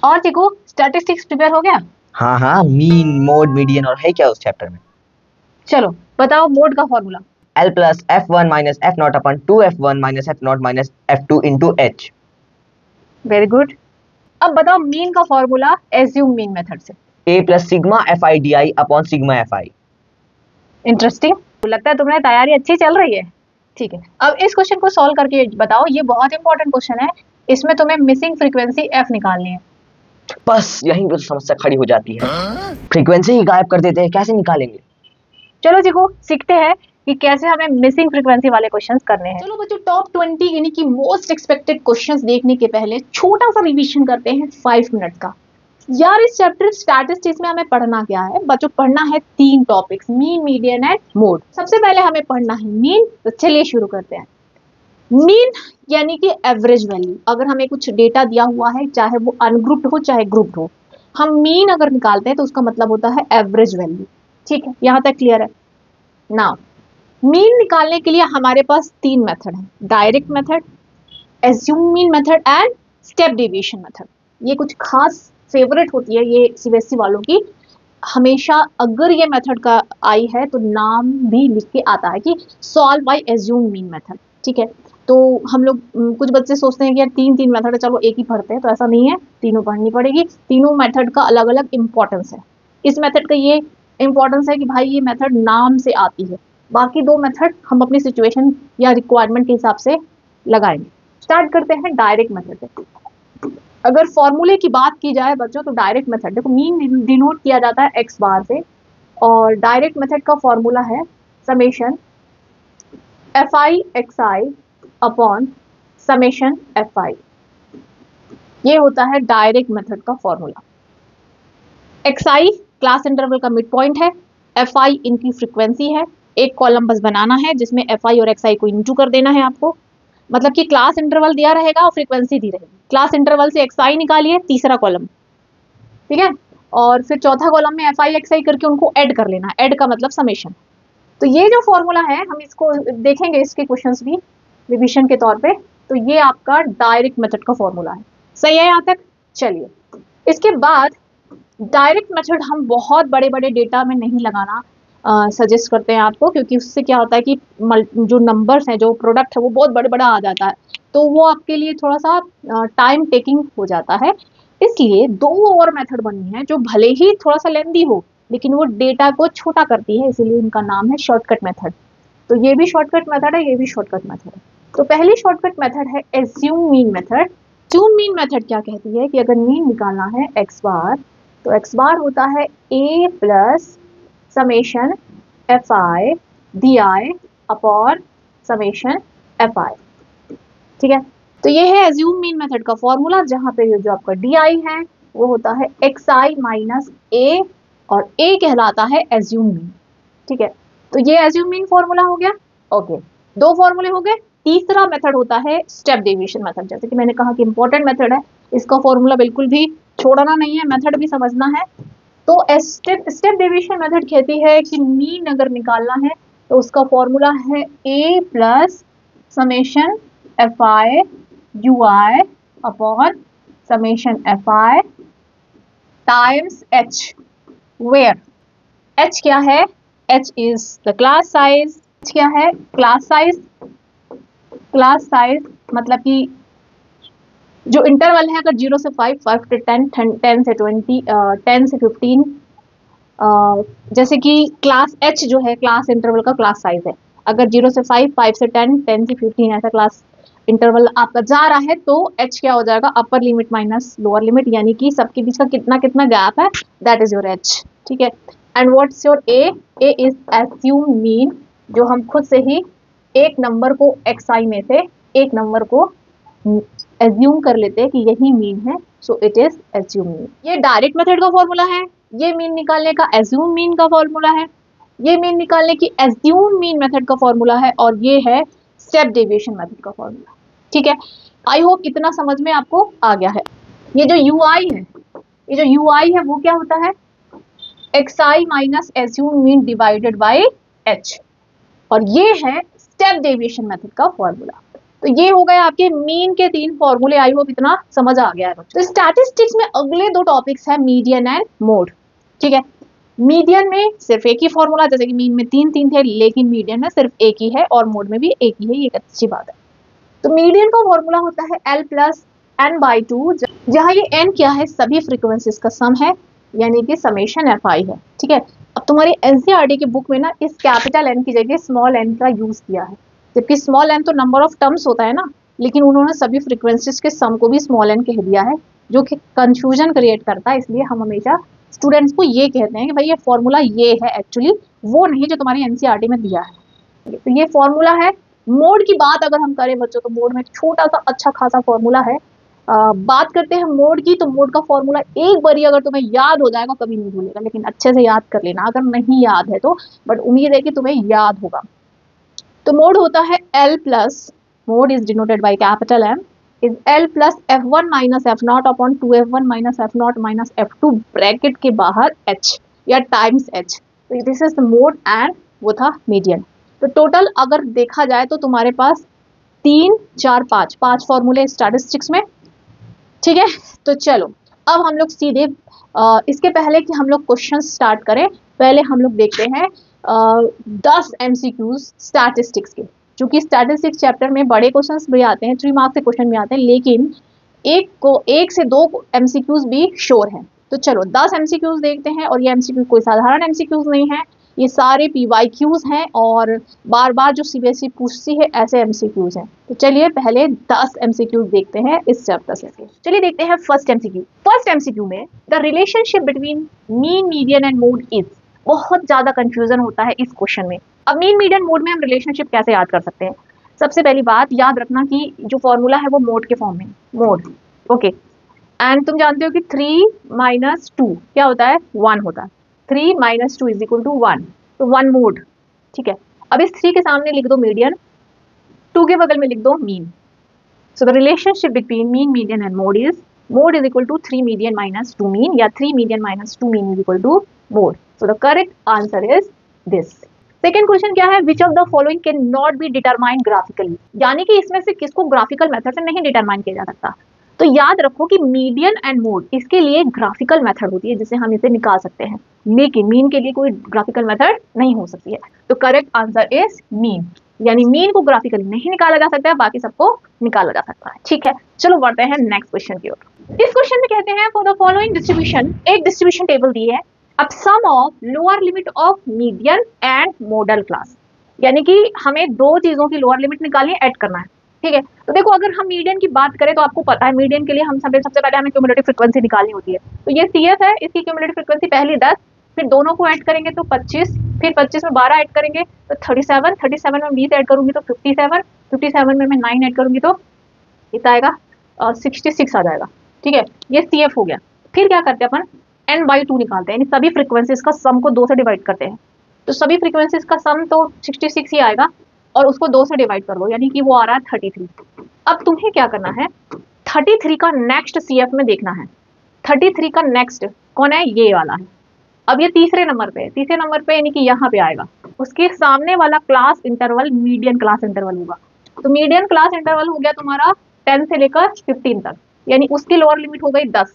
और देखो statistics prepare हो गया? हाँ हाँ, मीन मोड मीडियन और है क्या उस चैप्टर में। चलो बताओ मोड का formula. L plus F1 minus F not upon 2F1 minus F not minus F2 into H। Very good. अब बताओ मीन का फॉर्मूला एज्यूम मीन मेथड से। A plus sigma FI DI upon sigma FI। Interesting, लगता है तुम्हारी तैयारी अच्छी चल रही है। ठीक है, अब इस क्वेश्चन को सॉल्व करके बताओ, ये बहुत इंपॉर्टेंट क्वेश्चन है, इसमें तुम्हें मिसिंग फ्रीक्वेंसी एफ निकालनी है। बस यहीं पे तो समस्या खड़ी हो जाती है, फ्रीक्वेंसी ही गायब कर देते हैं, कैसे निकालेंगे। चलो देखो सीखते हैं कि कैसे हमें मिसिंग फ्रीक्वेंसी वाले क्वेश्चंस करने हैं। चलो बच्चों, टॉप 20 यानी कि मोस्ट एक्सपेक्टेड क्वेश्चंस देखने के पहले छोटा सा रिवीजन करते हैं 5 मिनट का। यार इस चैप्टर स्टैटिस्टिक्स में हमें पढ़ना क्या है बच्चों? पढ़ना है 3 topics, mean, median and mode. सबसे पहले हमें पढ़ना है मीन, तो चलिए शुरू करते हैं। मीन यानी कि एवरेज वैल्यू। अगर हमें कुछ डेटा दिया हुआ है, चाहे वो अनग्रुप्ड हो चाहे ग्रुप्ड हो, हम मीन अगर निकालते हैं तो उसका मतलब होता है एवरेज वैल्यू। ठीक है, यहां तक क्लियर है ना? मीन निकालने के लिए हमारे पास 3 मेथड है, direct method, assume mean method and step deviation method. ये कुछ खास फेवरेट होती है ये सीबीएसई वालों की। हमेशा अगर ये मेथड का आई है तो नाम भी लिख के आता है कि solve by assume mean method. ठीक है, तो हम लोग कुछ बच्चे सोचते हैं कि यार 3 मेथड है, चलो एक ही पढ़ते हैं, तो ऐसा नहीं है, तीनों पढ़नी पड़ेगी। तीनों मेथड का अलग अलग इंपॉर्टेंस है। इस मेथड का ये इंपॉर्टेंस है कि भाई ये मेथड नाम से आती है, बाकी 2 मेथड हम अपनी सिचुएशन या रिक्वायरमेंट के हिसाब से लगाएंगे। स्टार्ट करते हैं डायरेक्ट मेथड से। अगर फॉर्मूले की बात की जाए बच्चों, तो डायरेक्ट मेथड, देखो मीन डिनोट किया जाता है एक्स बार से, और डायरेक्ट मेथड का फॉर्मूला है summation f i x I upon summation f आई। ये होता है डायरेक्ट मेथड का फॉर्मूला। एक्स आई क्लास इंटरवल का मिड पॉइंट है, एफ आई इनकी फ्रीक्वेंसी है। एक कॉलम बस बनाना है जिसमें एफ आई और एक्स आई को इंटू कर देना है आपको, मतलब कि क्लास इंटरवल दिया रहेगा और फ्रीक्वेंसी दी रहेगी। क्लास इंटरवल से एक्स आई निकालिए, तीसरा कॉलम, ठीक है, और फिर चौथा कॉलम में एफ आई एक्स आई करके उनको ऐड कर लेना, ऐड का मतलब समेशन। तो ये जो फॉर्मूला है हम इसको देखेंगे, इसके क्वेश्चंस भी रिवीजन के तौर पे। तो ये आपका डायरेक्ट मेथड का फॉर्मूला है। सही है यहाँ तक? चलिए, इसके बाद डायरेक्ट मेथड हम बहुत बड़े बड़े डेटा में नहीं लगाना सजेस्ट करते हैं आपको, क्योंकि उससे क्या होता है कि जो नंबर्स हैं, जो प्रोडक्ट है वो बहुत बड़े बड़ा आ जाता है, तो वो आपके लिए थोड़ा सा टाइम टेकिंग हो जाता है। इसलिए 2 और मेथड बनी है जो भले ही थोड़ा सा लेंदी हो, लेकिन वो डेटा को छोटा करती है, इसीलिए इनका नाम है शॉर्टकट मेथड। तो ये भी शॉर्टकट मेथड है, ये भी शॉर्टकट मेथड है। तो पहली शॉर्टकट मेथड है assume mean method. Assume mean method क्या कहती है कि अगर मीन निकालना है एक्स बार, तो एक्स बार होता है A plus summation f i d i upon summation f i. ठीक है, तो ये है एज्यूम मीन मेथड का फॉर्मूला, जहां पे जो आपका डी आई है वो होता है एक्स आई माइनस ए, और ए कहलाता है एज्यूम मीन। ठीक है, तो ये एज्यूम मीन फॉर्मूला हो गया। ओके, 2 फॉर्मूले हो गए। तीसरा मेथड होता है स्टेप डेविएशन मेथड। जैसे कि मैंने कहा कि इंपॉर्टेंट मेथड है, इसका फॉर्मूला बिल्कुल भी छोड़ना नहीं है, मेथड भी समझना है। तो स्टेप डेविएशन मेथड कहती है कि मीन अगर निकालना है तो उसका फॉर्मूला है A plus summation f i u i upon summation f i times h, where h क्या है? H is the class size. क्या है? Class size. क्लास साइज मतलब कि जो इंटरवल है, अगर 0 से 5, 5 से 10, 10 से 20, 10 से 15, जैसे कि क्लास एच जो है क्लास इंटरवल का क्लास साइज है। अगर 0 से 5, 5 से 10, 10 से 15 ऐसा क्लास इंटरवल आपका जा रहा है, तो एच क्या हो जाएगा? Upper limit minus lower limit, यानी कि सबके बीच का कितना कितना गैप है, दैट इज योर एच। ठीक है, and what's your A? A is assume mean, जो हम खुद से ही एक नंबर को एक्स आई में से एक नंबर को एज्यूम कर लेते हैं कि यही मीन है, so it is assume mean. ये डायरेक्ट मेथड का फॉर्मूला है, ये मीन निकालने का एज्यूम मीन का फॉर्मूला है, ये मीन निकालने की एज्यूम मीन मेथड का फॉर्मूला है, और ये है स्टेप डेविएशन मेथड का फॉर्मूला। ठीक है, आई होप इतना समझ में आपको आ गया है। ये जो यू आई है, ये जो यू आई है वो क्या होता है? X I minus assume mean divided by H, और ये है स्टेप डेविएशन मेथड का फॉर्मूला। तो ये हो गए आपके मीन के 3 फॉर्मूले। आई होप इतना समझ आ गया है। तो स्टैटिस्टिक्स में अगले 2 टॉपिक्स है मीडियन एंड मोड। ठीक है, मीडियन में सिर्फ एक ही फॉर्मूला, जैसे कि मीन में 3 थे, लेकिन मीडियन में सिर्फ एक ही है और मोड में भी एक ही है। ये एक अच्छी बात है। तो मीडियन का फॉर्मूला होता है L प्लस n/2, जहां ये n क्या है, सभी फ्रीक्वेंसीज का सम है, यानी कि समेशन fi है। ठीक है, अब तुम्हारी एनसीईआरटी की बुक में ना इस कैपिटल N की जगह स्मॉल n का यूज किया है, जबकि स्मॉल n तो नंबर ऑफ टर्म्स होता है ना, लेकिन उन्होंने सभी फ्रीक्वेंसीज के सम को भी स्मॉल n कह दिया है, जो कि कंफ्यूजन क्रिएट करता है। इसलिए हम हमेशा स्टूडेंट्स को ये कहते हैं कि भाई ये फॉर्मूला ये है, एक्चुअली वो नहीं जो तुम्हारी एनसीईआरटी में दिया है। तो ये फॉर्मूला है। मोड की बात अगर हम करें बच्चों, तो मोड में छोटा सा अच्छा खासा फॉर्मूला है। बात करते हैं मोड की, तो मोड का फॉर्मूला एक बारी अगर तुम्हें याद हो जाएगा कभी नहीं भूलेगा, लेकिन अच्छे से याद कर लेना अगर नहीं याद है तो, बट उम्मीद है कि तुम्हें याद होगा। तो मोड होता है L plus, mode is denoted by capital M, is L plus F1 minus F0 upon 2F1 minus F0 minus F2 bracket के बाहर H या टाइम्स H। तो this is the mode and वो था मीडियन। तो total अगर देखा जाए तो तुम्हारे पास 3, 4, 5 फॉर्मूले स्टैटिस्टिक्स में। ठीक है, तो चलो अब हम लोग सीधे इसके पहले कि हम लोग क्वेश्चन स्टार्ट करें, पहले हम लोग देखते हैं 10 MCQs स्टैटिस्टिक्स के। क्योंकि स्टैटिस्टिक्स चैप्टर में बड़े क्वेश्चंस भी आते हैं, 3 मार्क्स के क्वेश्चन भी आते हैं, लेकिन 1 से 2 MCQs भी श्योर हैं। तो चलो 10 MCQs देखते हैं। और ये MCQ कोई साधारण MCQs नहीं है, ये सारे PYQs हैं और बार बार जो CBSE पूछती है ऐसे MCQs हैं। तो चलिए पहले 10 MCQs देखते हैं इस चैप्टर से। चलिए देखते हैं फर्स्ट MCQ में the relationship between mean, median and mode is. बहुत ज्यादा कंफ्यूजन होता है इस क्वेश्चन में। अब मीन, मीडियन, मोड में हम रिलेशनशिप कैसे याद कर सकते हैं? सबसे पहली बात याद रखना कि जो फॉर्मूला है वो मोड के फॉर्म में, मोड। ओके, एंड तुम जानते हो कि 3 - 2 क्या होता है? 1 होता है। 3 - 2 इज इक्वल टू 1, तो 1 मोड। ठीक है, अब इस 3 के सामने लिख दो मीडियन, 2 के बगल में लिख दो mean. So the relationship between mean, median and mode is equal to 3 median minus 2 mean, या 3 median minus 2 mean is equal to mode. So the correct answer is this. Second question क्या है? Which of the following can not be determined graphically, यानी कि इसमें से किसको graphical method से नहीं डिटरमाइन किया जा सकता। तो याद रखो कि मीडियन एंड मोड इसके लिए ग्राफिकल मेथड होती है जिससे हम इसे निकाल सकते हैं, लेकिन मीन के लिए कोई ग्राफिकल मेथड नहीं हो सकती है। तो करेक्ट आंसर इज मीन, यानी मीन को ग्राफिकली नहीं निकाला जा सकता है, बाकी सबको निकाला जा सकता है। ठीक है, चलो बढ़ते हैं नेक्स्ट क्वेश्चन की ओर। इस क्वेश्चन में कहते हैं फॉर द फॉलोइंग डिस्ट्रीब्यूशन, एक डिस्ट्रीब्यूशन टेबल दी है, अब sum of lower limit of median and modal class, यानी कि हमें 2 चीजों की लोअर लिमिट निकालनी है, ऐड करना है। ठीक है, तो देखो अगर हम मीडियन की बात करें तो आपको पता है मीडियन के लिए हम सबसे पहले हमें क्यूमुलेटिव फ्रीक्वेंसी निकालनी होती है। तो ये CF है, इसकी क्यूमुलेटिव फ्रीक्वेंसी पहली 10, फिर दोनों को ऐड करेंगे तो 25, फिर 25 में 12 ऐड करेंगे तो 37, 37 में 20 ऐड करूंगी तो 57, 57 में मैं 9 ऐड करूंगी तो कितना आएगा? 66 आ जाएगा। ठीक है, ये CF हो गया। फिर क्या करते हैं अपन? n/2 निकालते हैं, यानी सभी फ्रीक्वेंसीज का सम को 2 से डिवाइड करते हैं। तो सभी फ्रीक्वेंसीज का सम तो 66 ही आएगा, और उसको 2 से डिवाइड कर दो, यानी कि वो आ रहा है 33। अब तुम्हें क्या करना है? 33 का नेक्स्ट CF में देखना है। 33 का नेक्स्ट कौन है? ये वाला है। अब ये तीसरे नंबर पे है, तीसरे नंबर पे यानी कि यहाँ पे आएगा। उसके सामने वाला class interval median class interval होगा। तो मीडियन क्लास इंटरवल हो गया तुम्हारा 10 से लेकर 15 तक, यानी उसकी लोअर लिमिट हो गई 10।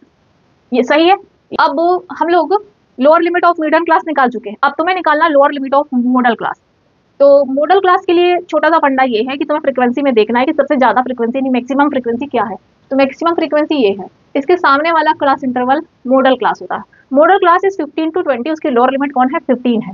ये सही है। अब हम लोग lower limit of median class निकाल चुके हैं, अब तुम्हें निकालना lower limit of model class. तो मॉडल क्लास के लिए छोटा सा फंडा ये है कि तुम्हें फ्रीक्वेंसी में देखना है कि सबसे ज्यादा फ्रीक्वेंसी यानी मैक्सिमम फ्रीक्वेंसी क्या है। तो मैक्सिमम फ्रीक्वेंसी ये है, इसके सामने वाला क्लास इंटरवल मॉडल क्लास होता है। मॉडल क्लास इज 15 to 20, उसकी लोअर लिमिट कौन है? 15 है।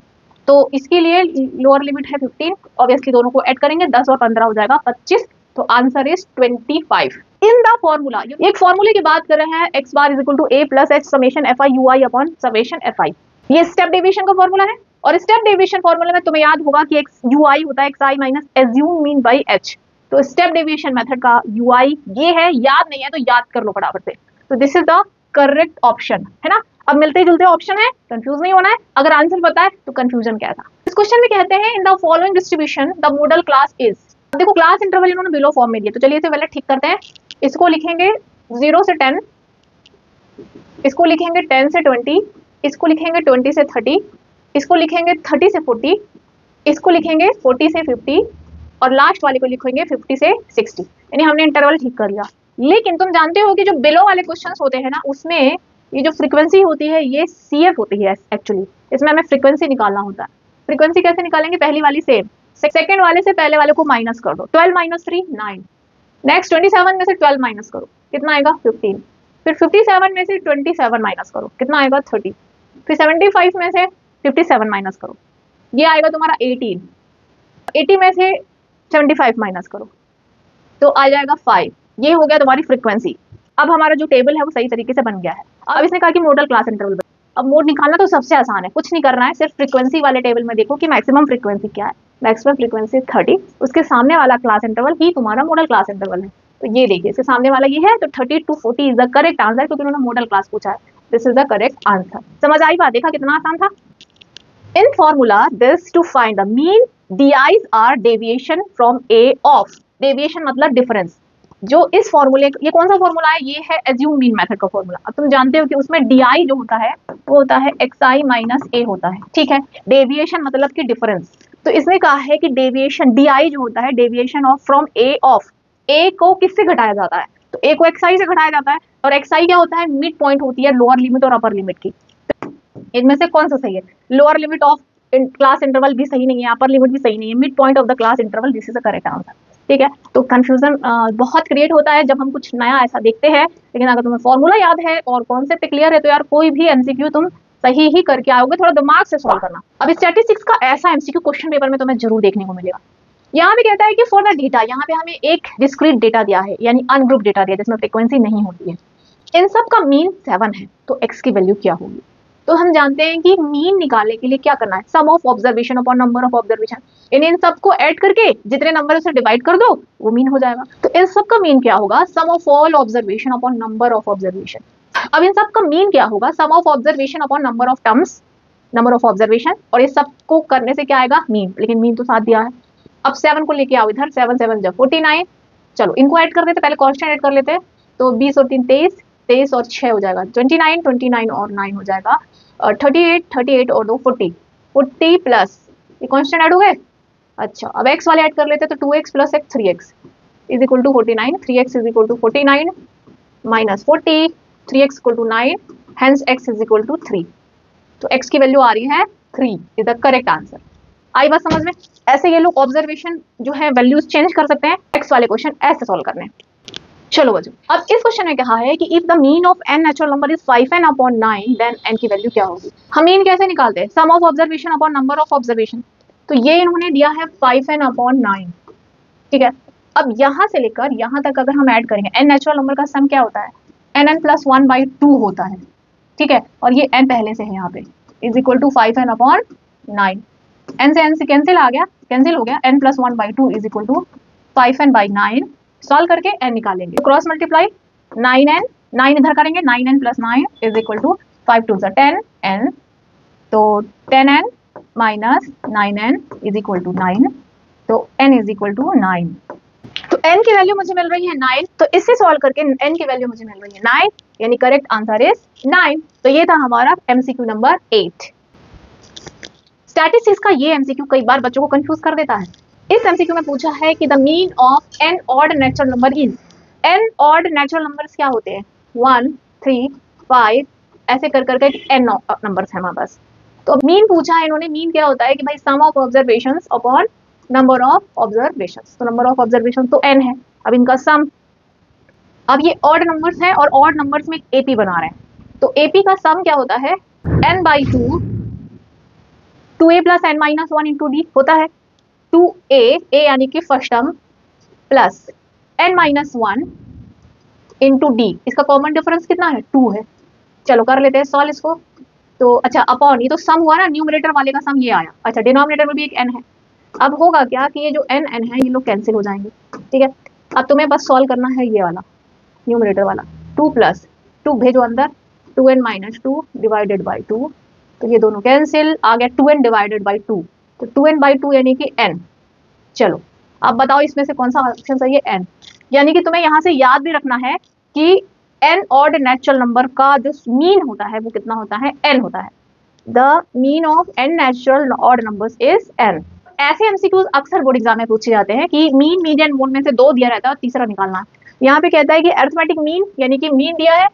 तो इसके लिए लोअर लिमिट है 15, ऑब्वियसली दोनों को ऐड करेंगे 10 और 15 हो जाएगा 25। तो answer is 25। In the formula, एक फॉर्मूले की बात कर रहे हैं, x bar is equal to a plus h summation fi ui upon summation fi। ये स्टेप डेविएशन का फॉर्मूला है, और स्टेप डेविएशन फॉर्मूले में तुम्हें याद होगा कि ui होता है xi minus assume mean by h। तो स्टेप डेविएशन मेथड का ui ये है, याद नहीं है तो याद कर लो फटाफट से। तो this is the correct option, है ना। अब मिलते जुलते ऑप्शन है, कंफ्यूज नहीं होना है। अगर आंसर पता है तो कंफ्यूजन क्या था। इस क्वेश्चन में कहते हैं in the following distribution the model class is. देखो क्लास इंटरवल इन्होंने बिलो फॉर्म में दिया, तो चलिए इसे पहले ठीक करते हैं। इसको लिखेंगे 0 से 10, इसको लिखेंगे 10 से 20, इसको लिखेंगे 20 से 30, इसको लिखेंगे 30 से 40, इसको लिखेंगे 40 से 50, और लास्ट वाले को लिखेंगे 50 से 60, यानी हमने इंटरवल ठीक कर लिया। लेकिन तुम जानते हो कि जो बिलो वाले क्वेश्चंस होते हैं ना, उसमें ये जो फ्रीक्वेंसी होती है ये CF होती है एक्चुअली, इसमें हमें फ्रीक्वेंसी निकालना होता है। फ्रीक्वेंसी कैसे निकालेंगे? पहली वाली सेम, सेकंड वाले से पहले वाले को माइनस कर दो, 12 माइनस 3 9, नेक्स्ट 27 में से 12 माइनस करो, कितना आएगा 15, फिर 57 में से 27 माइनस करो, कितना आएगा 30, फिर 75 में से 57 माइनस करो, ये आएगा तुम्हारा 18, 80 में से 75 माइनस करो तो आ जाएगा 5। ये हो गया तुम्हारी फ्रीक्वेंसी। अब हमारा जो टेबल है वो सही तरीके से बन गया है। अब इसने कहा कि मोडल क्लास इंटरवल। अब मोड निकालना तो सबसे आसान है, कुछ नहीं करना है, सिर्फ फ्रीक्वेंसी वाले टेबल में देखो कि मैक्सिमम फ्रीक्वेंसी क्या है। मैक्सिमम फ्रीक्वेंसी 30, उसके सामने वाला क्लास इंटरवल ही तुम्हारा मॉडल क्लास इंटरवल है। तो ये देखिए इसके सामने वाला ये है, तो 30 to 40 is the correct answer, क्योंकि उन्होंने मॉडल क्लास पूछा है। This is the correct answer. समझ आई बात? देखा कितना आसान था। In formula this to find the mean DIs are deviation from A of, deviation मतलब डिफरेंस। जो इस फॉर्मूले, ये कौन सा फॉर्मूला है? ये है एज्यूम मीन मेथड का फॉर्मूला। अब तुम जानते हो कि उसमें DI जो होता है वो होता है xi माइनस a होता है, ठीक है। डेविएशन मतलब कि डिफरेंस, तो इसने कहा है कि डेविएशन DI जो होता है deviation of from A of, A को किससे घटाया जाता है? तो A को xi से घटाया जाता है, और xi क्या होता है? मिड पॉइंट होती है लोअर लिमिट और अपर लिमिट की। इनमें से कौन सा सही है? Lower limit of class interval भी सही नहीं है, अपर लिमिट भी सही नहीं है, mid point of the class interval, this is the correct answer, ठीक है। तो कंफ्यूजन बहुत क्रिएट होता है जब हम कुछ नया ऐसा देखते हैं, लेकिन अगर तुम्हें फॉर्मूला याद है और कॉन्सेप्ट क्लियर है तो यार कोई भी MCQ तुम सही ही करके आओगे। थोड़ा दिमाग से सॉल्व करना। अब स्टैटिस्टिक्स का ऐसा MCQ क्वेश्चन पेपर में तुम्हें जरूर देखने को मिलेगा। यहाँ पे कहता है कि फॉर द डेटा, यहाँ पे हमें एक डिस्क्रीट डेटा दिया है, यानी अनग्रुप डेटा दिया जिसमें फ्रीक्वेंसी नहीं होती है। इन सब का मीन 7 है, तो x की वैल्यू क्या होगी? तो हम जानते हैं कि मीन निकालने के लिए क्या करना है? Sum of observation upon number of observation. इन सबको ऐड करके जितने नंबर उसे डिवाइड कर दो वो मीन हो जाएगा। तो इन सब का मीन क्या होगा? Sum of all observation upon number of observation. अब इन सब का मीन क्या होगा? Sum of observation upon number of terms, number of observation, और इस सबको करने से क्या आएगा? मीन। लेकिन मीन तो साथ दिया है। अब 7 को लेके आओ इधर, 7 7 जब 49, चलो इनको ऐड कर देते, पहले कांस्टेंट ऐड कर लेते हैं। तो 20 और 3 23, 23 और 6 हो जाएगा 29, 29 और 9 हो जाएगा 38, 38 और 2 40, 40 प्लस ये कांस्टेंट ऐड हो गए। अच्छा अब x वाले ऐड कर लेते हैं, तो 2x plus x 3x is equal to 49, 3x is equal to 49 minus 40, 3x equal to 9, hence x is equal to 3। तो x की वैल्यू आ रही है 3 इज द करेक्ट आंसर। आई बात समझ में? ऐसे ये लोग ऑब्जर्वेशन जो है वैल्यूज चेंज कर सकते हैं। x वाले क्वेश्चन ऐसे सॉल्व करने हैं। चलो बच्चों, अब इस क्वेश्चन में कहा है कि if the mean of n natural number is 5n upon 9 then n की वैल्यू क्या होगी? हम मीन कैसे निकालते हैं? Sum of observation upon number of observation. तो ये इन्होंने दिया है 5n अपॉन 9, ठीक है। अब यहाँ से लेकर यहाँ तक अगर हम ऐड करेंगे, n नेचुरल नंबर का सम क्या होता है? nn प्लस 1/2 होता है, ठीक है। और ये n पहले से है यहाँ पे, is equal to 5n upon 9। n से कैंसिल आ गया, कैंसिल हो गया, n plus 1/2 is equal to 5n/9। Solve करके n निकालेंगे, तो क्रॉस मल्टीप्लाई 9n, 9 इधर करेंगे, 9n plus 9 is equal to 5 2 10n, तो 10n minus 9n is equal to 9, तो n इज इक्वल टू 9। तो n की वैल्यू मुझे मिल रही है 9, तो इससे सॉल्व करके n की वैल्यू मुझे मिल रही है 9, यानी करेक्ट आंसर इज 9। तो ये था हमारा MCQ नंबर 8। स्टैटिस्टिक्स का ये MCQ कई बार बच्चों को कंफ्यूज कर देता है। इस MCQ में पूछा है कि the mean of n odd natural number is, n odd natural numbers क्या होते हैं? 1 3 5 ऐसे कर करके n नंबर्स हैं हमारे पास। तो मीन पूछा है इन्होंने, मीन क्या होता है कि भाई sum of observations upon number of observations. तो नंबर ऑफ ऑब्जर्वेशन तो n है, अब इनका सम। अब ये ऑड नंबर्स हैं और ऑड नंबर्स में AP बना रहे हैं, तो AP का सम क्या होता है? n/2 2a plus n minus 1 into d होता है। 2a यानी कि first term plus n minus 1 into D, इसका कॉमन डिफरेंस कितना है? 2 है। चलो कर लेते हैं सॉल्व इसको। तो अच्छा अपॉन, ये तो सम हुआ ना, न्यूमरेटर वाले का सम ये आया। अच्छा डिनोमिनेटर में भी एक n है। अब होगा क्या कि ये जो n है ये लोग कैंसिल हो जाएंगे, ठीक है। अब तुम्हें बस सॉल्व करना है ये वाला न्यूमरेटर वाला, 2 प्लस 2 भेजो अंदर, 2n माइनस 2 डिवाइडेड बाई 2, तो ये दोनों कैंसिल, आ गया 2n डिवाइडेड बाई 2, तो 2n/2 यानी कि n। चलो अब बताओ इसमें से कौन सा ऑप्शन सही है? n। यानी कि तुम्हें यहाँ से याद भी रखना है कि n ऑड नेचुरल नंबर का जो मीन होता है वो कितना होता है? n होता है। The mean of n natural odd numbers is n। ऐसे एमसीक्यूज अक्सर बोर्ड एग्जाम में पूछे जाते हैं कि मीन, मीडियन, मोड में से 2 दिया रहता है और तीसरा निकालना है। यहाँ पे कहता है कि अरिथमेटिक मीन यानी कि मीन दिया है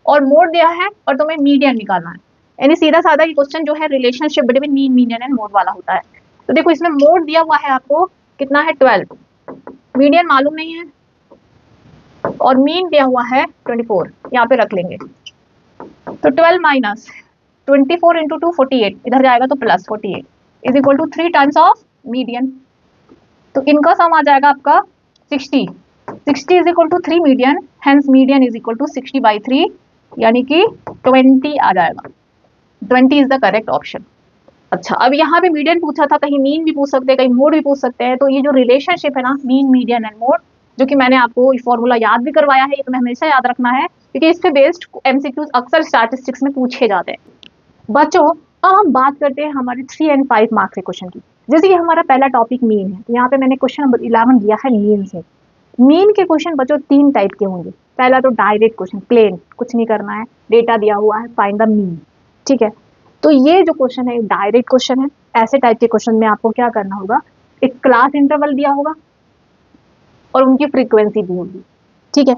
और मोड दिया है और तुम्हें मीडियन निकालना है। यानी सीधा साधा ये क्वेश्चन जो है relationship between mean, median and mode वाला होता है। तो देखो इसमें मोड दिया हुआ है आपको कितना है 12, मीडियन मालूम नहीं है और मीन दिया हुआ है 24, यहाँ पे रख लेंगे। तो 12 माइनस 24 इंटू 2 48, इधर जाएगा तो plus 48 is equal to 3 times of median. तो इनका सम आ जाएगा आपका 60, 60 is equal to 3 median, hence median is equal to 60/3 यानी कि 20 आ जाएगा। 20 इज द करेक्ट ऑप्शन। अच्छा, अब यहाँ पे मीडियन पूछा था, कहीं मीन भी पूछ सकते हैं, कहीं मोड भी पूछ सकते हैं। तो ये जो रिलेशनशिप है ना मीन, मीडियन एंड मोड, जो कि मैंने आपको फॉर्मूला याद भी करवाया है, ये तुम्हें हमेशा याद रखना है क्योंकि इस पे बेस्ड एमसीक्यूज अक्सर स्टैटिस्टिक्स में पूछे जाते हैं। बच्चों अब हम बात करते हैं हमारे 3 और 5 मार्क्स के क्वेश्चन की। जैसे कि हमारा पहला टॉपिक मीन है, तो यहाँ पे मैंने क्वेश्चन नंबर 11 दिया है मीन से। मीन के क्वेश्चन बच्चों 3 टाइप के होंगे। पहला तो डायरेक्ट क्वेश्चन, प्लेन, कुछ नहीं करना है, डेटा दिया हुआ है, फाइंड द मीन, ठीक है। तो ये जो क्वेश्चन है डायरेक्ट क्वेश्चन है। ऐसे टाइप के क्वेश्चन में आपको क्या करना होगा, एक क्लास इंटरवल दिया होगा और उनकी फ्रीक्वेंसी भी होगी, ठीक है।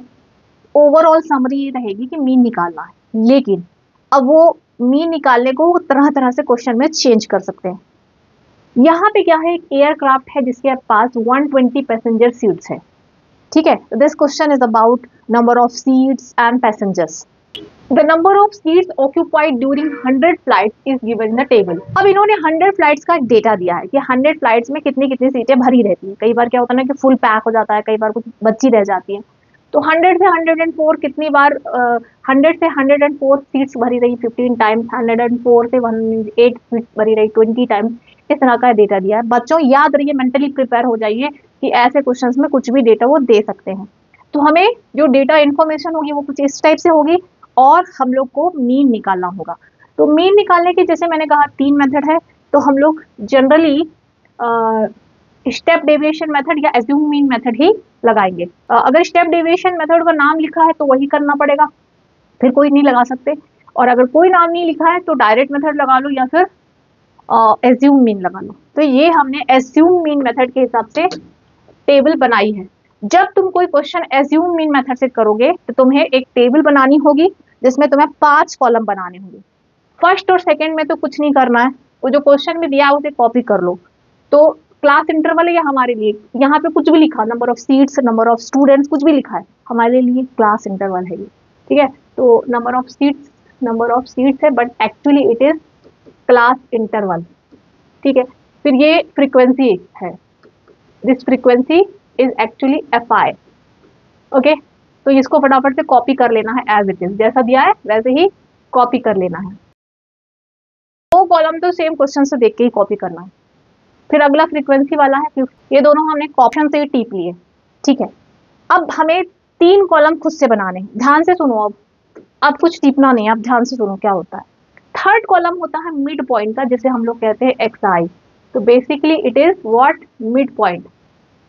ओवरऑल समरी ये रहेगी कि मीन निकालना है, लेकिन अब वो मीन निकालने को तरह तरह से क्वेश्चन में चेंज कर सकते हैं। यहाँ पे क्या है, एक एयरक्राफ्ट है जिसके पास 120 पैसेंजर सीट्स है, ठीक है। This question is about number of seats and passengers. The number of seats occupied during 100 flights is given in the table. अब इन्होंने 100 फ्लाइट्स का डेटा दिया है कि 100 फ्लाइट्स में कितनी कितनी सीटें भरी रहती हैं। कई बार क्या होता है ना कि फुल पैक हो जाता है, कई बार कुछ बची रह जाती है। तो 100 से 104 कितनी बार 100 से 104 सीट्स भरी रही 15 टाइम्स, 104 से 108 सीट्स भरी रही 20 टाइम्स। इस तरह का डेटा दिया है। बच्चों याद रहिए, मेंटली प्रिपेयर हो जाइए कि ऐसे क्वेश्चंस में कुछ भी डेटा वो दे सकते हैं। तो हमें जो डेटा इन्फॉर्मेशन होगी वो कुछ इस टाइप से होगी और हम लोग को मीन निकालना होगा। तो मीन निकालने की जैसे मैंने कहा 3 मेथड है। तो हम लोग जनरली स्टेप डेविएशन मेथड या एज्यूम मीन मेथड ही लगाएंगे। अगर स्टेप डेविएशन मेथड का नाम लिखा है तो वही करना पड़ेगा, फिर कोई नहीं लगा सकते। और अगर कोई नाम नहीं लिखा है तो डायरेक्ट मेथड लगा लो या फिर एज्यूम मीन लगा लो। तो ये हमने एज्यूम मीन मेथड के हिसाब से टेबल बनाई है। जब तुम कोई क्वेश्चन एज्यूम मीन मेथड से करोगे तो तुम्हें एक टेबल बनानी होगी जिसमें तुम्हें 5 कॉलम बनाने होंगे। फर्स्ट और सेकंड में तो कुछ नहीं करना है, वो जो क्वेश्चन में दिया है उसे कॉपी कर लो। तो क्लास इंटरवल है हमारे लिए, यहाँ पे कुछ भी लिखा, number of seats, number of students, कुछ भी लिखा है, हमारे लिए क्लास इंटरवल है ये, ठीक है। तो नंबर ऑफ सीट्स है but actually it is class interval, ठीक है। फिर ये फ्रीक्वेंसी है, this frequency is actually fi, okay. तो इसको फटाफट से कॉपी कर लेना है एज इट इज, जैसा दिया है वैसे ही कॉपी कर लेना है। 2 कॉलम तो सेम क्वेश्चन से देख के ही कॉपी करना है। फिर अगला फ्रीक्वेंसी वाला है, ये दोनों हमने ऑप्शन से ही टीप लिए, ठीक है। अब हमें 3 कॉलम खुद से बनाने, ध्यान से सुनो। अब कुछ टीपना नहीं है, अब ध्यान से सुनो क्या होता है। थर्ड कॉलम होता है मिड पॉइंट का, जिसे हम लोग कहते हैं xi। तो basically it is what, mid point.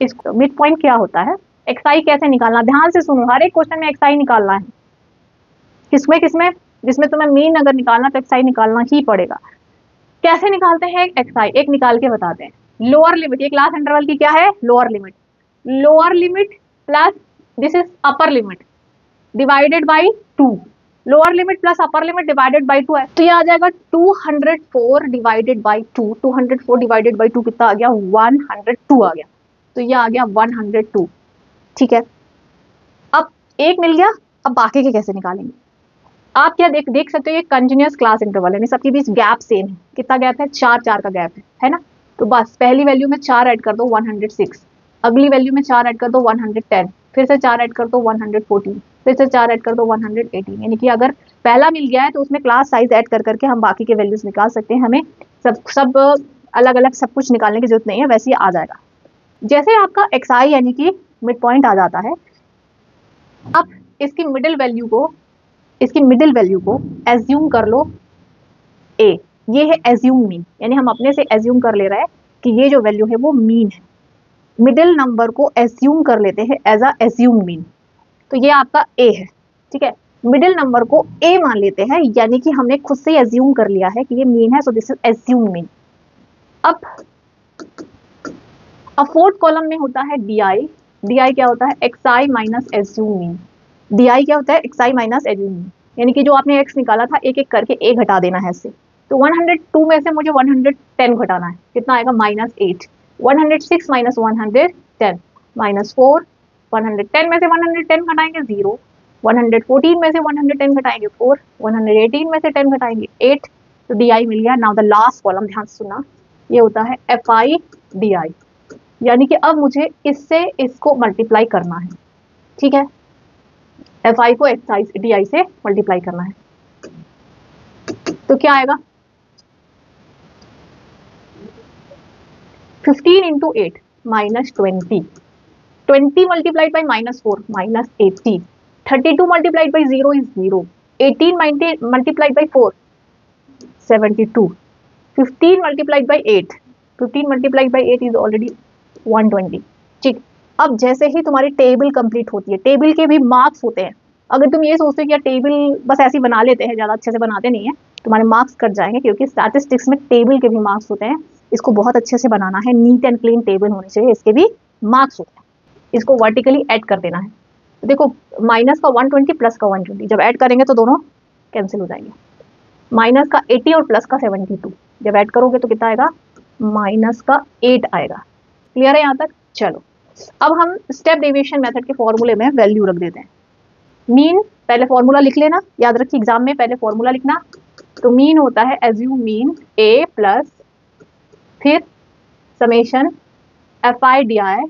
इस मिड पॉइंट क्या होता है, xi कैसे निकालना, ध्यान से सुनो। हर एक क्वेश्चन में xi निकालना है। किसमें किसमें, जिसमें तुम्हें मीन अगर निकालना तो xi निकालना ही पड़ेगा। कैसे निकालते हैं xi, एक निकाल के बताते हैं। लोअर लिमिट, ये क्लास इंटरवल की क्या है, lower limit. Lower limit plus this is upper limit divided by 2। Lower limit plus upper limit divided by 2 है, तो ये आ जाएगा 204 डिवाइडेड बाई 2। 204 डिवाइडेड बाई 2 कितना आ गया, 102 आ गया। तो ये आ गया 102, ठीक है। अब एक मिल गया, अब बाकी के कैसे निकालेंगे। आप क्या देख सकते हो, ये कंटिन्यूअस क्लास इंटरवल है, सबके बीच गैप सेम है। कितना गैप है, 4 का गैप है ना। तो बस पहली वैल्यू में 4 ऐड कर दो 106, अगली वैल्यू में 4 ऐड कर दो 110, फिर से 4 ऐड कर दो 114, फिर से 4 ऐड कर दो 118। यानी कि अगर पहला मिल गया है तो उसमें क्लास साइज ऐड कर करके हम बाकी के वैल्यूज निकाल सकते हैं। हमें सब अलग अलग सब कुछ निकालने की जरूरत नहीं है, वैसे ही आ जाएगा। जैसे आपका xi यानी कि मिड पॉइंट आ जाता है, अब इसकी मिडिल वैल्यू को एज्यूम कर लो a। ये है एज्यूम मीन, यानी हम अपने से एज्यूम कर ले रहे हैं कि ये जो वैल्यू है वो मीन है। मिडिल नंबर को एज्यूम कर लेते हैं एज अ एज्यूम मीन, तो ये आपका a है, ठीक है। मिडिल नंबर को a मान लेते हैं, यानी कि हमने खुद से एज्यूम कर लिया है कि ये मीन है, so this is assume mean. अब अब फोर्थ कॉलम में होता है DI। DI क्या होता है? XI minus assume mean. DI क्या होता है? XI माइनस एज्यूम मीन, यानी कि जो आपने x निकाला था एक एक करके a घटा देना है इससे। तो 102 में से मुझे 110 घटाना है, कितना आएगा? -8। 106 माइनस 110 -4। 110 में से 110 घटाएंगे 0। 114 में से 110 घटाएंगे 4। 118 में से 10 घटाएंगे 8। तो DI मिल गया। नाउ द लास्ट कॉलम ध्यान से सुनना, ये होता है FI DI, यानी कि अब मुझे इससे इसको मल्टीप्लाई करना है। ठीक है, FI को XI DI से मल्टीप्लाई करना है। तो क्या आएगा? 15 into 8 -20। 20 multiplied by -4 -80। 32 multiplied by 0 is 0। 18 multiplied by 4 72। 15 multiplied by 8, 15 multiplied by 8 is already 120। ठीक, अब जैसे ही तुम्हारी टेबल कंप्लीट होती है, टेबल के भी मार्क्स होते हैं। अगर तुम ये सोचते हो कि यार टेबल बस ऐसे ही बना लेते हैं, ज़्यादा अच्छे से बनाते नहीं है, तुम्हारे मार्क्स कट जाएंगे, क्योंकि स्टैटिस्टिक्स में टेबल के भी मार्क्स होते हैं। इसको बहुत अच्छे से बनाना है, नीट एंड क्लीन टेबल होनी चाहिए, इसके भी मार्क्स होते हैं। इसको वर्टिकली ऐड कर देना है। तो देखो, माइनस का 120 प्लस का 120 जब ऐड करेंगे तो दोनों कैंसिल हो जाएंगे। माइनस का 80 और प्लस का 72 जब ऐड करोगे तो कितना आएगा? माइनस का 8 आएगा। क्लियर है यहाँ तक? चलो, अब हम स्टेप डेविएशन मेथड के फॉर्मूले में वैल्यू रख देते हैं। मीन, पहले फॉर्मूला लिख लेना, याद रखिए एग्जाम में पहले फॉर्मूला लिखना। तो मीन होता है एज्यूम मीन A प्लस फिर summation FI DI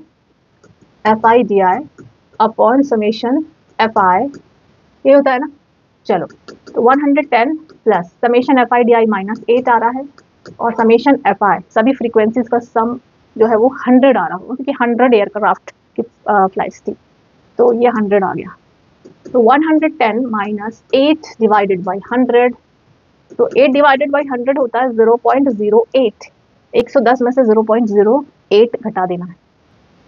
upon summation FI, ये होता है ना। चलो, तो 110 plus summation FI DI minus 8 आ रहा है, और समेशन FI सभी फ्रीक्वेंसीज का सम जो है वो 100 आ रहा होगा, क्योंकि 100 एयरक्राफ्ट की फ्लाइट्स थी, तो ये 100 आ गया। तो 110 माइनस 8 डिवाइडेड बाई 100, तो 8 डिवाइडेड बाई 100 होता है 0.08। 110 में से 0.08 घटा देना है,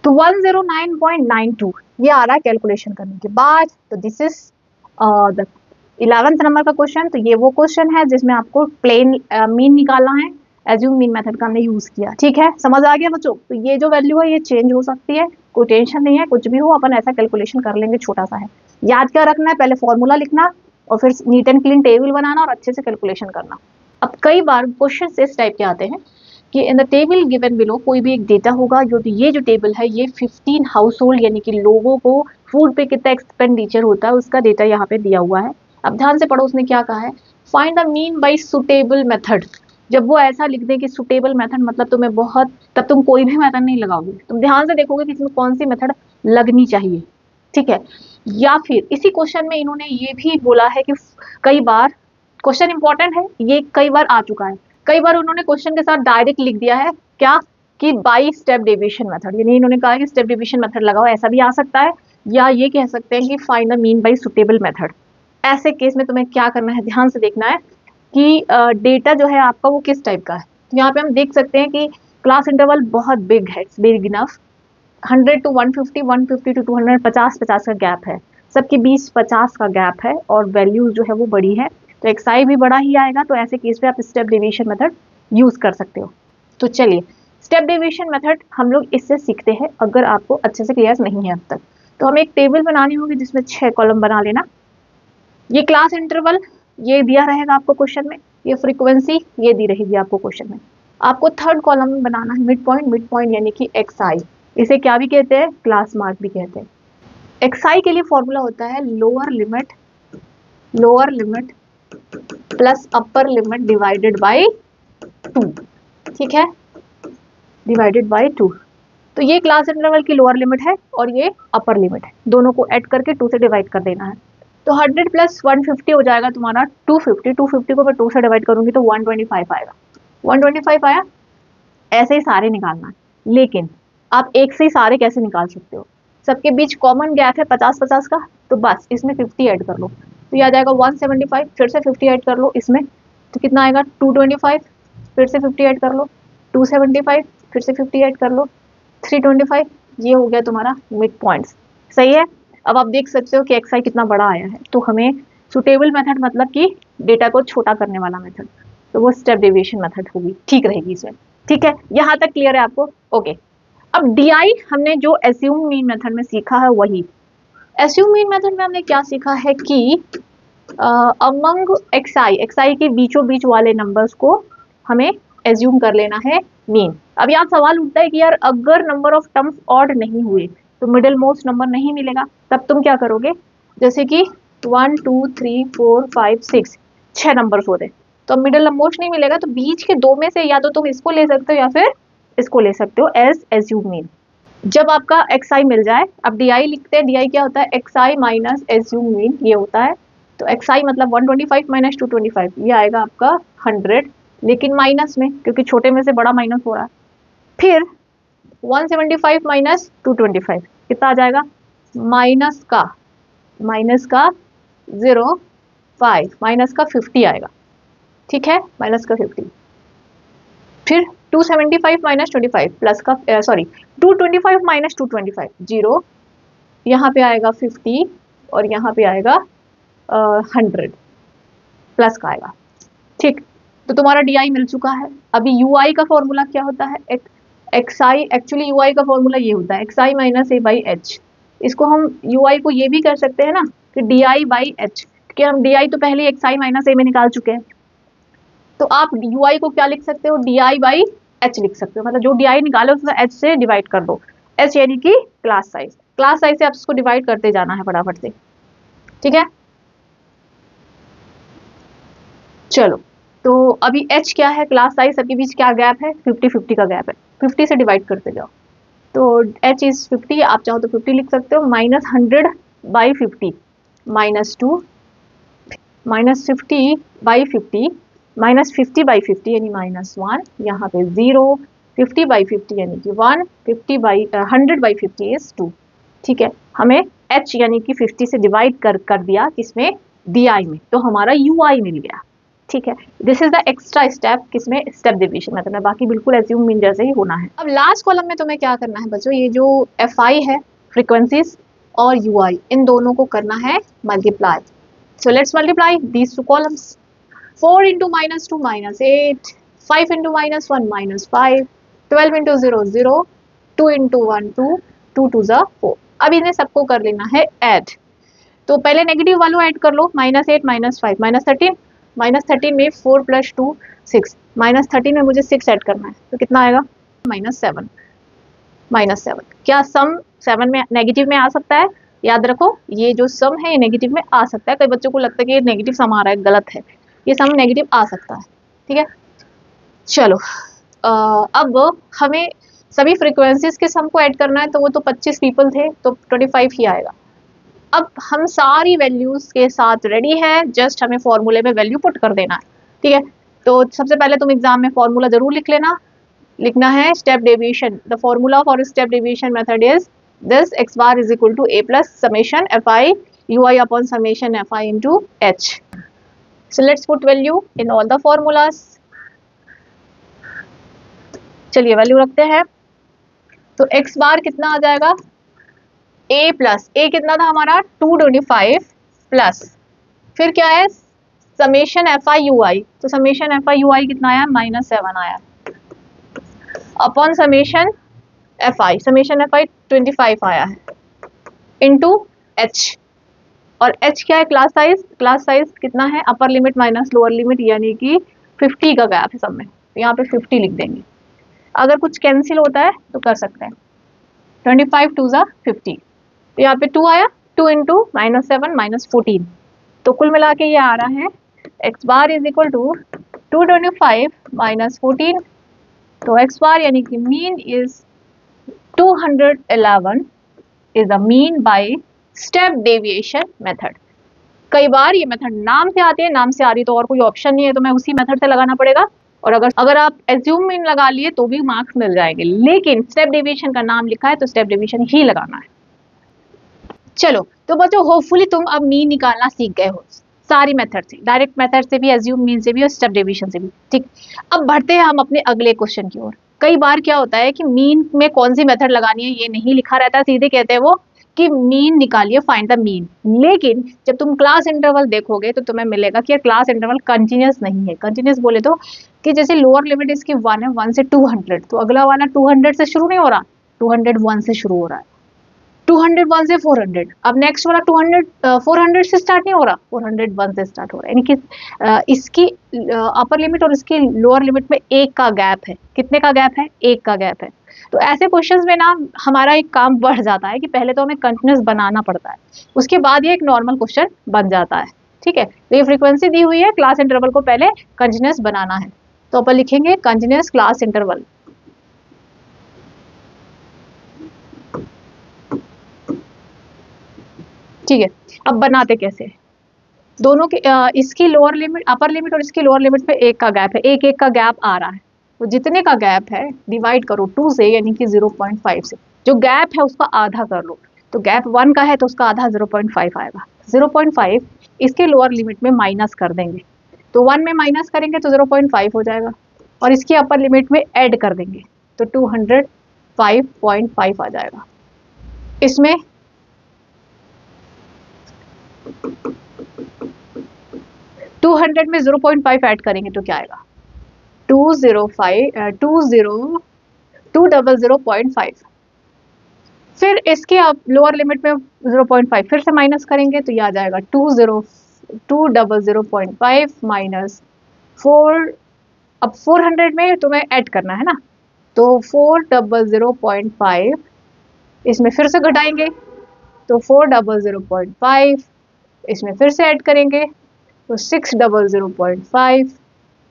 तो 109.92 ये आ रहा है कैलकुलेशन करने के बाद। तो this is the 11th number का क्वेश्चन। तो ये वो क्वेश्चन है जिसमें आपको प्लेन मीन निकालना है। एज्यूम मीन मेथड का हमने यूज किया। ठीक है, समझ आ गया बच्चों? तो ये जो वैल्यू है ये चेंज हो सकती है, कोई टेंशन नहीं है, कुछ भी हो अपन ऐसा कैलकुलेशन कर लेंगे, छोटा सा है। याद क्या रखना है? पहले फॉर्मूला लिखना और फिर नीट एंड क्लीन टेबल बनाना और अच्छे से कैलकुलेशन करना। अब कई बार क्वेश्चन इस टाइप के आते हैं कि in the table given below कोई भी एक डेटा होगा, जो ये जो टेबल है ये 15 हाउस होल्ड यानी कि लोगों को फूड पे कितना एक्सपेंडिचर होता है उसका डेटा यहाँ पे दिया हुआ है। अब ध्यान से पढ़ो, उसने क्या कहा है? Find the mean by suitable method. जब वो ऐसा लिख दे कि सुटेबल मेथड मतलब तुम्हें बहुत, तब तुम कोई भी मेथड नहीं लगाओगे, तुम ध्यान से देखोगे कि इसमें कौन सी मेथड लगनी चाहिए। ठीक है, या फिर इसी क्वेश्चन में इन्होंने ये भी बोला है कि कई बार, क्वेश्चन इंपॉर्टेंट है, ये कई बार आ चुका है, कई बार उन्होंने क्वेश्चन के साथ डायरेक्ट लिख दिया है क्या कि बाई स्टेप डेविएशन मेथड, यानी इन्होंने कहा कि स्टेप डेविएशन मेथड लगाओ, ऐसा भी आ सकता है। या ये कह सकते हैं कि find the mean by suitable method. ऐसे केस में तुम्हें क्या करना है, ध्यान से देखना है कि डेटा जो है आपका वो किस टाइप का है। तो यहाँ पे हम देख सकते हैं कि क्लास इंटरवल बहुत बिग है, it's big enough. 100 to 150, 150 to 200, 50 का गैप है, सबके बीच 50 का गैप है, और वैल्यूज जो है वो बड़ी है, तो एक्साई भी बड़ा ही आएगा। तो ऐसे केस पे आप स्टेप डेविएशन मेथड यूज कर सकते हो। तो चलिए, स्टेप डेविएशन मेथड हम लोग इससे सीखते हैं, अगर आपको अच्छे से क्लियर नहीं है अब तक। तो हमें एक टेबल बनानी होगी जिसमें 6 कॉलम बना लेना। ये क्लास इंटरवल ये दिया रहेगा आपको क्वेश्चन में, ये फ्रीक्वेंसी ये दी रहेगी आपको क्वेश्चन में। आपको थर्ड कॉलम में बनाना है मिड पॉइंट यानी कि एक्सआई, इसे क्या भी कहते हैं? क्लास मार्क भी कहते हैं। एक्सआई के लिए फॉर्मूला होता है lower limit plus upper limit divided by 2। ठीक है, डिवाइडेड बाय 2। तो ये क्लास इंटरवल की लोअर लिमिट है और ये अपर लिमिट है, दोनों को ऐड करके 2 से डिवाइड कर देना है। तो 100 प्लस 150 हो जाएगा तुम्हारा 250। 250 को मैं 2 से डिवाइड करूंगी तो 125 आएगा। 125 आया, ऐसे ही सारे निकालना है। लेकिन आप एक से ही सारे कैसे निकाल सकते हो? सबके बीच कॉमन गैप है 50-50 का, तो बस इसमें 50 ऐड कर लो, तो यह आ जाएगा 175। फिर से 50 ऐड कर लो इसमें, तो कितना आएगा? 225। फिर से 50 ऐड कर लो, 275। फिर से 50 ऐड कर लो, 325। ये हो गया तुम्हारा मिड पॉइंट्स। सही है। अब आप देख सकते हो कि एक्सआई कितना बड़ा आया है। तो हमें सुटेबल मेथड मतलब कि डेटा को छोटा करने वाला मेथड, तो वो स्टेप डेविएशन मेथड होगी, ठीक रहेगी इसमें। ठीक है, यहाँ तक क्लियर है आपको? ओके। अब DI हमने जो एज्यूम मीन मेथड में सीखा है वही। एज्यूम मीन मेथड में हमने क्या सीखा है कि अमंग xi के बीचों बीच वाले नंबर्स को हमें एज्यूम कर लेना है मीन। अब यहाँ सवाल उठता है कि यार अगर नंबर ऑफ टर्म्स ऑड नहीं हुए तो मिडिल मोस्ट नंबर नहीं मिलेगा, तब तुम क्या करोगे? जैसे कि 1 2 3 4 5 6 6 नंबर्स होते तो मिडिल मोस्ट नहीं मिलेगा, तो बीच के दो में से या तो तुम इसको ले सकते हो या फिर इसको ले सकते हो एज एज्यूम मीन। जब आपका xi मिल जाए, अब DI लिखते हैं, DI क्या होता है? xi माइनस एज्यूम मीन, ये होता है। तो xi मतलब 125 माइनस 225, ये आएगा आपका 100, लेकिन माइनस में, क्योंकि छोटे में से बड़ा माइनस हो रहा है। फिर 175 माइनस 225 कितना आ जाएगा? माइनस का 0.5 माइनस का 50 आएगा, ठीक है, माइनस का 50। फिर 275 माइनस 25 प्लस का 225 माइनस 225 0, यहाँ पे आएगा 50 और यहाँ पे आएगा 100 प्लस का आएगा, ठीक। तो तुम्हारा DI मिल चुका है। अभी UI का फॉर्मूला क्या होता है? xi, एक्चुअली UI का फॉर्मूला ये होता है xi minus a by h। इसको हम UI को ये भी कर सकते हैं ना कि DI बाई h, क्योंकि हम DI तो पहले xi माइनस a में निकाल चुके हैं। तो आप UI को क्या लिख सकते हो? DI बाई h लिख सकते हो, मतलब जो DI निकालो उसको h से डिवाइड कर दो। h यानी कि क्लास साइज, क्लास साइज से आप इसको डिवाइड करते जाना है फटाफट से, ठीक है। चलो, तो अभी h क्या है? क्लास साइज, सबके बीच क्या गैप है? 50-50 का गैप है, 50 से डिवाइड करते जाओ। तो h इज 50, आप चाहो तो 50 लिख सकते हो, minus 100 by 50 minus 2, minus 50 by 50 minus 50 by 50 यानी माइनस 1, यहाँ पे 0, 50 बाई 50 यानी कि 1, 100 बाई 50 इज 2, ठीक है। हमें h यानी कि 50 से डिवाइड कर दिया किसमें? DI में, तो हमारा UI मिल गया, ठीक है। This is the extra step किसमें? स्टेप डिवीजन मेथड में, बाकी बिल्कुल एज्यूम मीन जैसे ही होना है। अब लास्ट कॉलम में तुम्हें क्या करना है बच्चों? ये जो FI है, फ्रीक्वेंसीज, और UI, इन दोनों को करना है multiply. So let's multiply these two columns. 4 into minus 2 minus 8, 5 into minus 1 minus 5, 12 into 0 0, 2 into 1 2, 2 two ज़ा 4। अब इन्हें सबको कर लेना है ऐड। तो पहले नेगेटिव वालों ऐड कर लो, माइनस 8 माइनस 5 माइनस 13, माइनस 13 में 4 प्लस 2 6, माइनस 13 में मुझे 6 ऐड करना है, तो कितना आएगा? Minus 7, minus 7। क्या सम 7 में नेगेटिव में आ सकता है? याद रखो, ये जो सम है ये नेगेटिव में आ सकता है। कई बच्चों को लगता है कि ये नेगेटिव सम आ रहा है, गलत है, ये सम नेगेटिव आ सकता है, ठीक है। चलो, अब हमें सभी फ्रीक्वेंसीज के सम को ऐड करना है, तो वो तो 25 पीपल थे, तो 25 ही आएगा। अब हम सारी वैल्यूज के साथ रेडी हैं, जस्ट हमें फॉर्मूले में वैल्यू पुट कर देना है, ठीक है। तो सबसे पहले तुम एग्जाम में फॉर्मूला जरूर लिख लेना, लिखना है step deviation. The formula for step deviation method is this, x bar is equal to a plus summation fi ui upon summation fi into h. So let's put value in all the formulas. चलिए value रखते हैं। तो x बार कितना आ जाएगा? a plus, a कितना था हमारा? 225 plus, फिर क्या है? समेशन fi ui, तो समेशन fi ui कितना आया? माइनस 7 आया, upon summation fi, summation fi 25 आया है, इनटू h, और h क्या है? क्लास साइज, क्लास साइज कितना है? Upper limit minus lower limit, यानी कि 50 का गैप है सब में, तो यहाँ पे 50 लिख देंगे। अगर कुछ कैंसिल होता है तो कर सकते हैं, 25 टू ज़ा 50, तो यहाँ पे 2 आया, 2 इंटू माइनस 7 माइनस 14, तो कुल मिला के ये आ रहा है x bar is equal to 225 minus 14, तो x बार यानी कि mean is 211 is the mean by step deviation method. कई बार ये मेथड नाम से आती है, नाम से आ रही तो और कोई ऑप्शन नहीं है, तो मैं उसी मेथड से लगाना पड़ेगा, और अगर आप एज्यूम मीन लगा लिए तो भी मार्क्स मिल जाएंगे, लेकिन स्टेप डेविएशन का नाम लिखा है तो स्टेप डेविएशन ही लगाना है। चलो, तो बच्चों होपफुली तुम अब मीन निकालना सीख गए हो सारी मेथड से, डायरेक्ट मेथड से भी, एज्यूम मीन से भी, और स्टेप डेविएशन से भी, ठीक। अब बढ़ते हैं हम अपने अगले क्वेश्चन की ओर। कई बार क्या होता है कि मीन में कौन सी मेथड लगानी है ये नहीं लिखा रहता, सीधे कहते हैं वो कि मीन निकालिए, फाइंड द मीन। लेकिन जब तुम क्लास इंटरवल देखोगे तो तुम्हें मिलेगा कि क्लास इंटरवल कंटिन्यूस नहीं है। कंटिन्यूस बोले तो कि जैसे लोअर लिमिट इसकी 1 है, 1 से 200, तो अगला वाला 200 से शुरू नहीं हो रहा, 201 से शुरू हो रहा है, 201 से 400, अब नेक्स्ट वाला 200 400 से स्टार्ट नहीं हो रहा, 401 से स्टार्ट हो रहा है, यानी कि इसकी अपर लिमिट और इसकी लोअर लिमिट में 1 का गैप है। कितने का गैप है? 1 का गैप है। तो ऐसे क्वेश्चंस में ना हमारा एक काम बढ़ जाता है कि पहले तो हमें कंटिन्यूस बनाना पड़ता है, उसके बाद ये एक नॉर्मल क्वेश्चन बन जाता है। ठीक है, तो ये फ्रीक्वेंसी दी हुई है, क्लास इंटरवल को पहले कंटिन्यूस बनाना है, तो अपन लिखेंगे कंटिन्यूस क्लास इंटरवल। ठीक है, अब बनाते कैसे? दोनों के इसकी लोअर लिमिट, अपर लिमिट और इसकी लोअर लिमिट में 1 का गैप है, 1 का गैप आ रहा है, तो जितने का गैप है डिवाइड करो 2 से, यानी कि 0.5 से। जो गैप है उसका आधा कर लो, तो गैप 1 का है तो उसका आधा 0.5 आएगा। 0.5 इसके लोअर लिमिट में माइनस कर देंगे, तो 1 में माइनस करेंगे तो 0.5 हो जाएगा, और इसकी अपर लिमिट में ऐड कर देंगे तो 205.5 आ जाएगा। इसमें 200 में 0.5 ऐड करेंगे तो क्या आएगा? 200.5। फिर इसके आप लोअर लिमिट में 0.5 फिर से माइनस करेंगे तो ये आ जाएगा 200.5 माइनस 4। अब 400 में तुम्हें ऐड करना है ना, तो 400.5 इसमें फिर से घटाएंगे तो 400.5, इसमें फिर से ऐड करेंगे तो 600.5,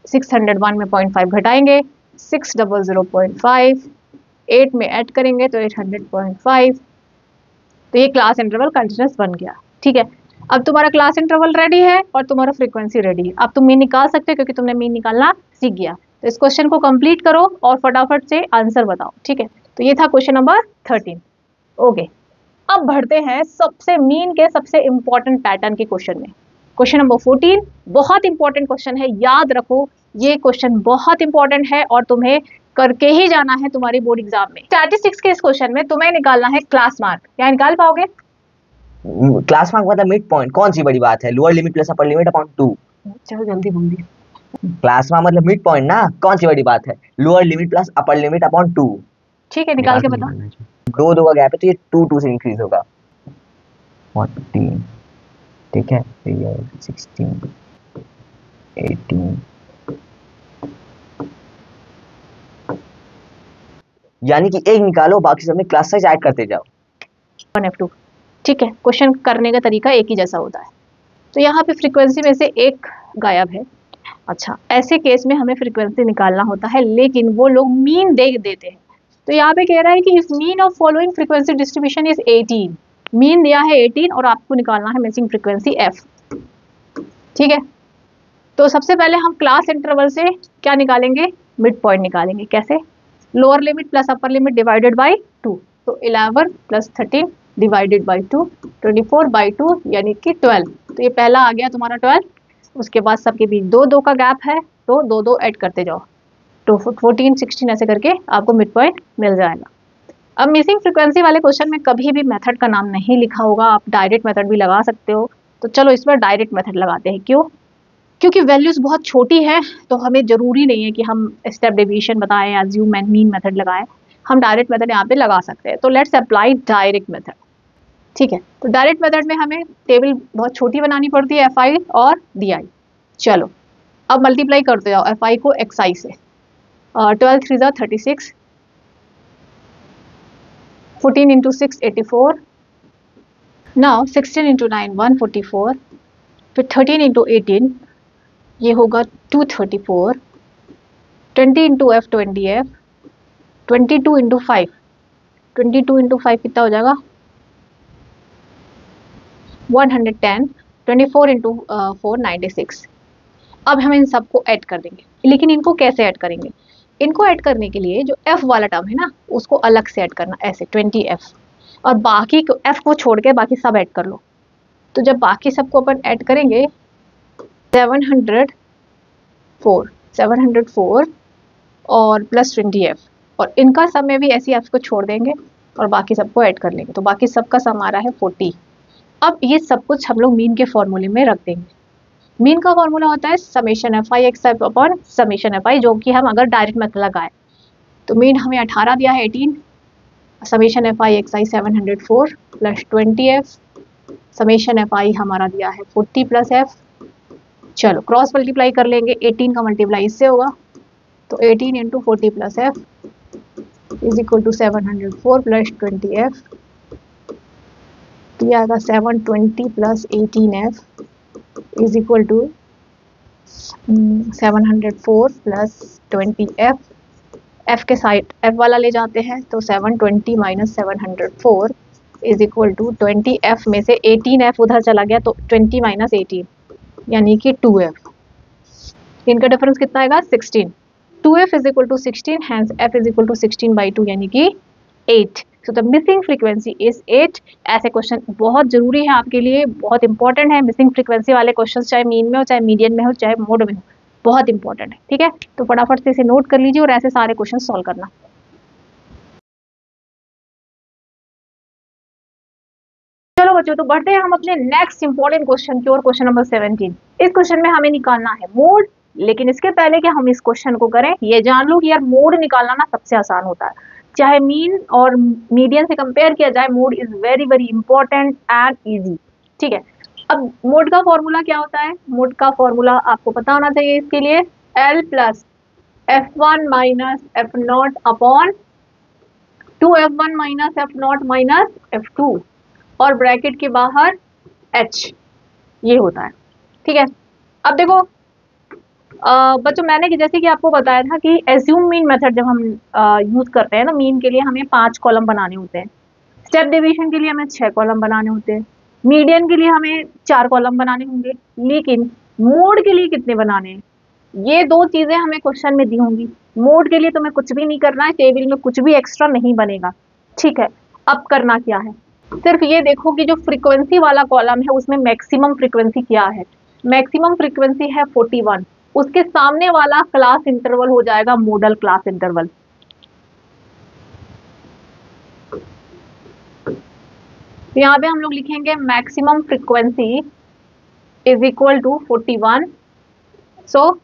601 में 0.5 घटाएंगे 600.5, 8 में ऐड करेंगे तो 800.5। तो ये क्लास इंटरवल कंटिन्यूस बन गया। ठीक है, अब तुम्हारा क्लास इंटरवल रेडी है और तुम्हारा फ्रीक्वेंसी रेडी है। अब तुम मीन निकाल सकते हो क्योंकि तुमने मीन निकालना सीख गया। तो इस क्वेश्चन को कंप्लीट करो और फटाफट से आंसर बताओ। ठीक है, तो ये था क्वेश्चन नंबर 13। ओके, अब बढ़ते हैं सबसे मीन के सबसे इंपॉर्टेंट पैटर्न के क्वेश्चन में। क्वेश्चन नंबर 14 बहुत इंपॉर्टेंट क्वेश्चन है, याद रखो ये क्वेश्चन बहुत इंपॉर्टेंट है और तुम्हें करके ही जाना है तुम्हारी बोर्ड एग्जाम में। स्टैटिस्टिक्स के इस क्वेश्चन में तुम्हें निकालना है क्लास मार्क। क्या निकाल पाओगे? क्लास मार्क मतलब मिड पॉइंट, कौन सी बड़ी बात है? Lower limit plus upper limit upon 2। चलो जल्दी बोल दी। क्लास मार्क मतलब मिड पॉइंट ना, कौन सी बड़ी बात है? Lower limit plus upper limit upon 2। ठीक है, निकाल के बताओ। 2 का गैप है तो ये 2 से इंक्रीज होगा। 14, ठीक है, 16, 18, यानी कि एक निकालो, बाकी सब में क्लास साइज ऐड करते जाओ। F2। ठीक है, क्वेश्चन करने का तरीका एक ही जैसा होता है। तो यहाँ पे फ्रीक्वेंसी में से एक गायब है। अच्छा, ऐसे केस में हमें फ्रीक्वेंसी निकालना होता है, लेकिन वो लोग मीन दे देते हैं। तो यहाँ पे कह रहा है कि if mean of following frequency distribution is 18, mean दिया है 18 और आपको निकालना है मिसिंग फ्रीक्वेंसी f। ठीक है, तो सबसे पहले हम क्लास इंटरवल से क्या निकालेंगे? मिड पॉइंट निकालेंगे। कैसे? Lower limit plus upper limit divided by 2, तो 11 प्लस 13 डिवाइडेड बाई 2, 24/2 यानी कि 12। तो ये पहला आ गया तुम्हारा 12। उसके बाद सबके बीच 2 का गैप है तो 2 ऐड करते जाओ, तो 14, 16 ऐसे करके आपको मिड पॉइंट मिल जाएगा। अब मिसिंग फ्रीक्वेंसी वाले क्वेश्चन में कभी भी मेथड का नाम नहीं लिखा होगा, आप डायरेक्ट मेथड भी लगा सकते हो। तो चलो इस बार डायरेक्ट मेथड लगाते हैं। क्यों? क्योंकि वैल्यूज बहुत छोटी है तो हमें जरूरी नहीं है कि हम स्टेप डेविएशन बताएं, एज्यूम एंड मीन मेथड लगाएं। हम डायरेक्ट मेथड यहाँ पे लगा सकते हैं। तो लेट्स अप्लाई डायरेक्ट मेथड। ठीक है, तो डायरेक्ट मेथड में हमें टेबल बहुत छोटी बनानी पड़ती है, FI और DI। चलो अब मल्टीप्लाई करते जाओ FI को XI से। 12 3 ज़ा 36, 14 इंटू 6 84, नाउ 16 इंटू 9 144, फिर 13 इंटू 18 ये होगा 234, 20 into F 20F, 22 into 5, 22 into 5 कितना हो जाएगा? 110, 24 इंटू 4 96। अब हम इन सबको ऐड कर देंगे, लेकिन इनको कैसे ऐड करेंगे? इनको ऐड करने के लिए जो F वाला टर्म है ना उसको अलग से ऐड करना, ऐसे 20F, और बाकी को F को छोड़ के बाकी सब ऐड कर लो। तो जब बाकी सबको अपन ऐड करेंगे 704 और प्लस 20F, और इनका सब में भी ऐसी F को छोड़ देंगे और बाकी सबको ऐड कर लेंगे, तो बाकी सबका सम आ रहा है 40। अब ये सब कुछ हम लोग मीन के फॉर्मूले में रख देंगे। मीन का फॉर्मूला होता है summation FI XI upon summation FI, जो कि हम अगर डायरेक्ट मेथड लगाए तो मीन हमें 18 दिया है 18, summation f i x i 704 plus 20f, summation f i हमारा दिया है 40 प्लस एफ। चलो क्रॉस मल्टीप्लाई कर लेंगे, 18 का मल्टीप्लाई इससे होगा, तो 18 into 40 plus f is equal to 704 plus 20f, तो ये आएगा 720 plus 18f is equal to 704 plus 20f। f के साइड f वाला ले जाते हैं, तो 720 minus 704 is equal to 20f में से 18f उधर चला गया, तो 20 माइनस 18 यानी कि 2f। इनका डिफरेंस कितना आएगा 16। 2f is equal to 16, hence f is equal to 16/2 यानी कि 8। So the missing frequency is 8। ऐसे क्वेश्चन बहुत जरूरी है आपके लिए, बहुत इंपॉर्टेंट है। मिसिंग फ्रीक्वेंसी वाले क्वेश्चन चाहे मीन में हो, चाहे मीडियन में हो, चाहे मोड में हो, बहुत इंपॉर्टेंट है। ठीक है, तो फटाफट से इसे नोट कर लीजिए और ऐसे सारे क्वेश्चन सॉल्व करना। चलो बच्चों, तो बढ़ते हैं हम अपने नेक्स्ट इंपॉर्टेंट क्वेश्चन की ओर, क्वेश्चन नंबर 17। इस क्वेश्चन में हमें निकालना है मोड, लेकिन इसके पहले कि हम इस क्वेश्चन को करें, ये जान लो कि यार मोड निकालना ना सबसे आसान होता है। चाहे मीन और मीडियन से कंपेयर किया जाए, mode is very very important and easy. ठीक है, अब मोड का फॉर्मूला क्या होता है? मोड का फॉर्मूला आपको पता होना चाहिए इसके लिए, L plus F1 minus F0 upon 2F1 minus F0 minus F2 और ब्रैकेट के बाहर H, ये होता है। ठीक है, अब देखो बच्चों, मैंने जैसे कि आपको बताया था कि एज्यूम मीन मेथड जब हम यूज करते हैं ना, मीन के लिए हमें 5 कॉलम बनाने होते हैं, स्टेप डेविएशन के लिए हमें 6 कॉलम बनाने होते हैं, मीडियन के लिए हमें 4 कॉलम बनाने होंगे, लेकिन मोड के लिए कितने बनाने हैं? ये दो चीजें हमें क्वेश्चन में दी होंगी। मोड के लिए तुम्हें कुछ भी नहीं करना है, टेबल में कुछ भी एक्स्ट्रा नहीं बनेगा। ठीक है, अब करना क्या है, सिर्फ ये देखो कि जो फ्रीक्वेंसी वाला कॉलम है उसमें मैक्सिमम फ्रीक्वेंसी क्या है। मैक्सिमम फ्रीक्वेंसी है 41, उसके सामने वाला क्लास इंटरवल हो जाएगा मॉडल क्लास इंटरवल। यहाँ पे हम लोग लिखेंगे maximum frequency is equal to 41। So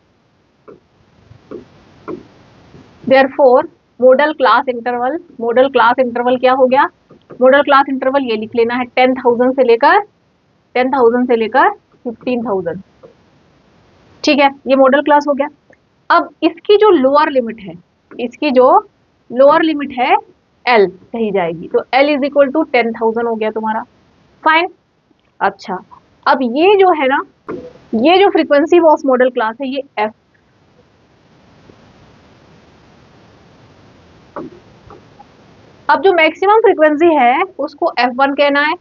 therefore modal class interval, modal class interval क्या हो गया? मॉडल क्लास इंटरवल ये लिख लेना है 10,000 से लेकर 15,000। ठीक है, ये मॉडल क्लास हो गया। अब इसकी जो लोअर लिमिट है, इसकी जो लोअर लिमिट है L कही जाएगी, तो L इज इक्वल टू 10,000 हो गया तुम्हारा। फाइन। अच्छा, अब ये जो है ना, ये जो फ्रीक्वेंसी ऑफ मॉडल क्लास है, ये F। अब जो मैक्सिमम फ्रीक्वेंसी है उसको F1 कहना है,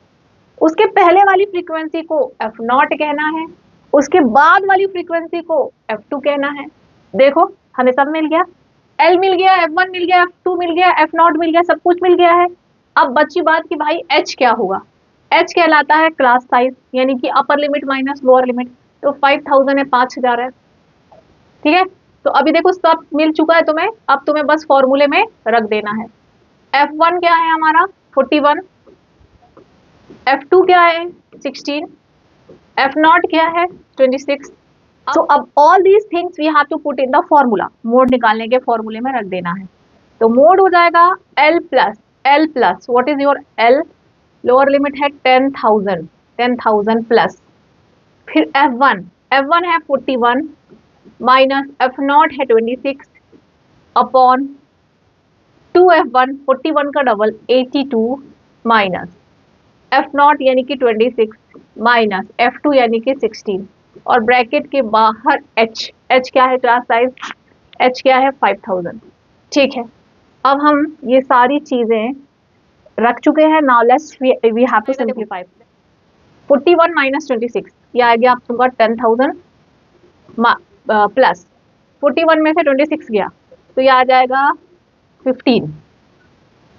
उसके पहले वाली फ्रीक्वेंसी को F0 कहना है, उसके बाद वाली फ्रीक्वेंसी को F2 कहना है। देखो हमें सब मिल गया, L मिल गया, F1 मिल गया, F2 मिल गया, F0 मिल गया, सब कुछ मिल गया है। अब बची बात कि भाई H क्या होगा? H कहलाता है क्लास साइज, यानी कि upper limit minus lower limit. तो 5,000 है, 5,000 है। ठीक है, तो अभी देखो सब मिल चुका है तुम्हें, अब तुम्हें बस फॉर्मूले में रख देना है। F1 क्या है हमारा 41, F2 क्या है 16, F0 क्या है 26। तो अब all these things we have to put in the formula, mode निकालने के फॉर्मूले में रख देना है। तो मोड हो जाएगा L plus what is your L, lower limit है 10,000 प्लस, फिर F1 है 41 माइनस F0 है 26 अपॉन 2F1 41 का डबल 82 माइनस F0 यानी कि 26 माइनस F2 यानी कि 16 और ब्रैकेट के बाहर H क्या है क्लास साइज, H क्या है 5,000। ठीक है, अब हम ये सारी चीजें रख चुके हैं। Now let's we have to simplify. 41 minus 26 ये आ गया आपका 10,000 प्लस 41 में से 26 गया तो ये आ जाएगा 15।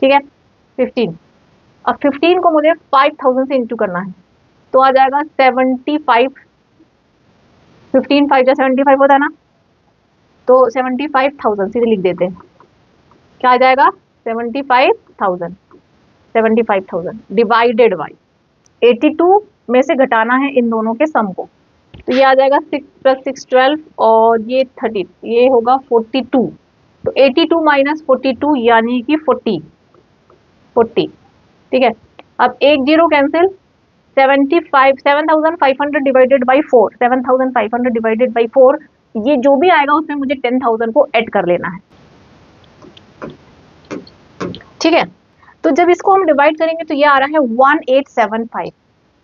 ठीक है, 15। अब 15 को मुझे 5,000 से इंटू करना है, तो आ जाएगा 75। 15 5 या 75 होता है ना, तो 75,000 सीधे लिख देते हैं। क्या आ जाएगा 75,000 डिवाइडेड बाई 82 में से घटाना है इन दोनों के सम को, तो ये आ जाएगा 6 + 6 12 और ये 30, ये होगा 42। तो 82 माइनस 42 यानी कि 40। 40, ठीक है। अब एक zero cancel, 7,500 divided by 4, 7,500 divided by 4, ये जो भी आएगा उसमें मुझे 10,000 को ऐड कर लेना है, ठीक है। तो जब इसको हम डिवाइड करेंगे तो ये आ रहा है 1875।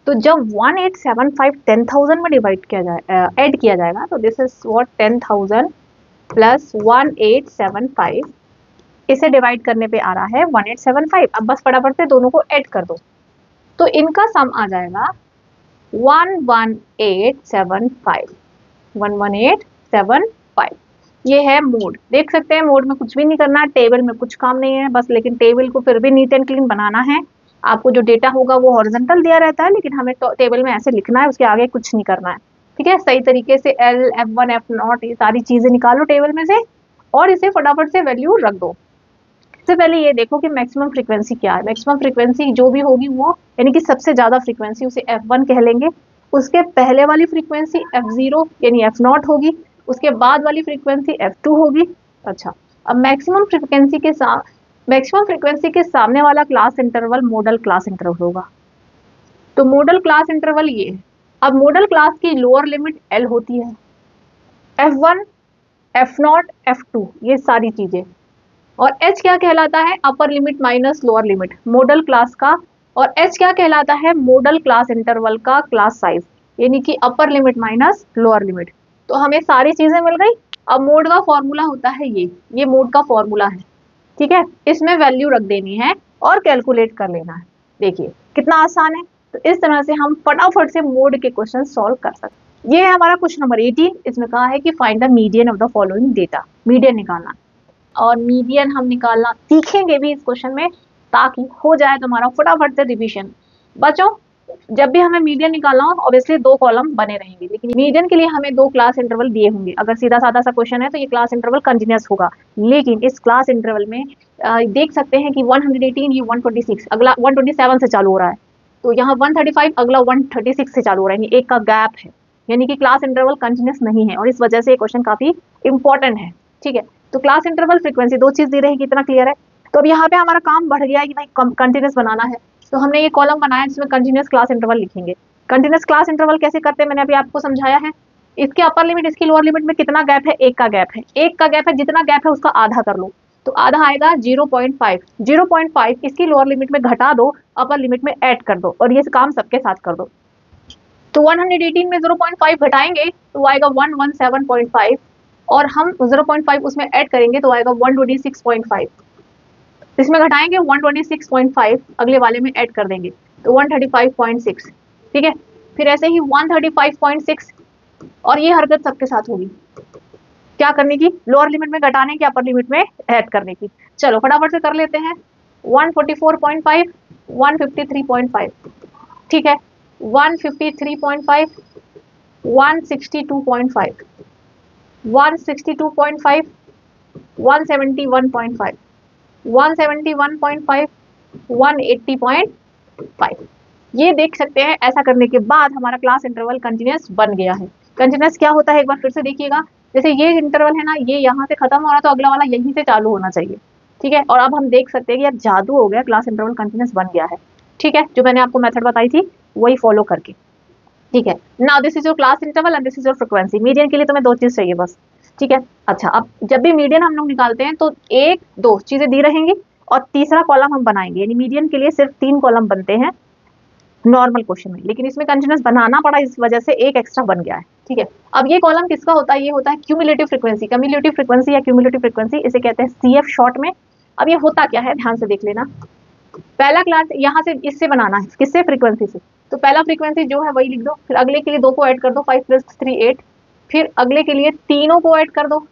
तो जब 1875 10,000 में डिवाइड किया जाए, ऐड किया जाएगा, तो दिस इज व्हाट 10,000 प्लस 1875, इसे डिवाइड करने पे आ रहा है 1875। अब बस फटाफट से दोनों को ऐड कर दो, तो इनका सम आ जाएगा 11875, 11875। ये है मोड, देख सकते हैं मोड में कुछ भी नहीं करना है, टेबल में कुछ काम नहीं है बस, लेकिन टेबल को फिर भी नीट एंड क्लीन बनाना है। आपको जो डेटा होगा वो हॉरिजॉन्टल दिया रहता है, लेकिन हमें टेबल में ऐसे लिखना है, उसके आगे कुछ नहीं करना है, ठीक है। सही तरीके से L, F1, F0 ये सारी चीजें निकालो टेबल में से और इसे फटाफट से वैल्यू रख दो। सबसे पहले ये देखो कि मैक्सिमम फ्रीक्वेंसी क्या है। मैक्सिमम फ्रीक्वेंसी जो भी होगी वो, यानी कि सबसे ज्यादा फ्रीक्वेंसी, उसे F1 कह लेंगे। उसके पहले वाली फ्रीक्वेंसी F0 यानी F0 होगी, उसके बाद वाली फ्रीक्वेंसी F2 होगी। अच्छा, अब मैक्सिमम फ्रीक्वेंसी के सामने वाला class interval modal class interval होगा। तो मॉडल क्लास इंटरवल ये है। अब मॉडल क्लास की लोअर लिमिट L होती है, F1, F0, F2 ये सारी चीजें, और H क्या कहलाता है, upper limit minus lower limit model class का, और H क्या कहलाता है, मॉडल क्लास इंटरवल का क्लास साइज, यानी कि upper limit minus lower limit. तो हमें सारी चीजें मिल गई। अब मोड का फॉर्मूला होता है ये मोड का फॉर्मूला है, ठीक है। इसमें वैल्यू रख देनी है और कैलकुलेट कर लेना है। देखिए कितना आसान है। तो इस तरह से हम फटाफट से मोड के क्वेश्चन सॉल्व कर सकते हैं। ये है हमारा क्वेश्चन नंबर 18। इसमें कहा है कि find the median of the following data, median निकालना, और मीडियन हम निकालना सीखेंगे भी इस क्वेश्चन में, ताकि हो जाए तुम्हारा फटाफट से रिवीजन। बच्चों जब भी हमें मीडियन निकालना हो, ऑब्वियसली दो कॉलम बने रहेंगे, लेकिन मीडियन के लिए हमें दो क्लास इंटरवल दिए होंगे। अगर सीधा साधा सा क्वेश्चन है तो ये क्लास इंटरवल कंटिन्यूअस होगा, लेकिन इस क्लास इंटरवल में देख सकते हैं कि 118 ये 126, अगला 127 से चालू हो रहा है, तो यहाँ 135 अगला 136 से चालू हो रहा है, एक का गैप है, यानी कि क्लास इंटरवल कंटिन्यूअस नहीं है, और इस वजह से ये क्वेश्चन काफी इंपॉर्टेंट है, ठीक है। तो क्लास इंटरवल फ्रीक्वेंसी दो चीज दी रहेगी, इतना क्लियर है। तो अब यहाँ पे हमारा काम बढ़ गया है कि भाई कंटिन्यूअस बनाना है, तो हमने ये कॉलम बनाया जिसमें कंटिन्यूअस क्लास इंटरवल लिखेंगे। कंटिन्यूअस क्लास इंटरवल कैसे करते हैं मैंने अभी आपको समझाया है। इसके अपर लिमिट इसकी लोअर लिमिट में कितना गैप है, एक का गैप है, एक का गैप है, जितना गैप है उसका आधा कर लो, तो आधा आएगा 0.5, 0.5 इसकी लोअर लिमिट में घटा दो, अपर लिमिट में ऐड कर दो, और ये काम सबके साथ कर दो। तो 118 में 0.5 घटाएंगे तो आएगा 117.5, और हम 0.5 उसमें ऐड करेंगे तो आएगा 126.5। इसमें घटाएंगे 126.5, अगले वाले में ऐड कर देंगे तो 135.6, ठीक है। फिर ऐसे ही 135.6, और ये हरकत सबके साथ होगी, क्या करने की, लोअर लिमिट में घटाने की, अपर लिमिट में ऐड करने की। चलो फटाफट से कर लेते हैं। 144.5, 153.5, ठीक है, 153.5, 162.5, 162.5, 171.5, 171.5, 180.5। ये देख सकते हैं, ऐसा करने के बाद हमारा क्लास इंटरवल कंटिन्यूअस बन गया है। कंटिन्यूअस क्या होता है एक बार फिर से देखिएगा, जैसे ये इंटरवल है ना, ये यहाँ से खत्म हो रहा है तो अगला वाला यहीं से चालू होना चाहिए, ठीक है। और अब हम देख सकते हैं कि यार जादू हो गया, क्लास इंटरवल कंटिन्यूअस बन गया है, ठीक है। जो मैंने आपको मेथड बताई थी वही फॉलो करके, ठीक है। Now this is your class interval and this is your frequency. Median के लिए तुम्हें दो चीज चाहिए बस, ठीक है। अच्छा, अब जब भी मीडियन हम लोग निकालते हैं तो एक दो चीजें दी रहेंगी और तीसरा कॉलम हम बनाएंगे, यानी मीडियन के लिए सिर्फ 3 कॉलम बनते हैं नॉर्मल क्वेश्चन में, लेकिन इसमें कंटिन्यूअस बनाना पड़ा, इस वजह से एक एक्स्ट्रा बन गया है, ठीक है। अब ये कॉलम किसका होता है, ये होता है क्यूमुलेटिव फ्रीक्वेंसी। क्यूमुलेटिव फ्रीक्वेंसी या क्यूमुलेटिव फ्रीक्वेंसी इसे कहते हैं CF शॉर्ट में। अब ये होता क्या है, ध्यान से देख लेना। पहला क्लास यहाँ से इससे बनाना है, किससे, फ्रीक्वेंसी से। तो पहला फ्रीक्वेंसी जो है वही लिख दो, फिर अगले के लिए 2 को ऐड कर दो, 5 + 3 8, फिर अगले के लिए तीनों को ऐड कर दो,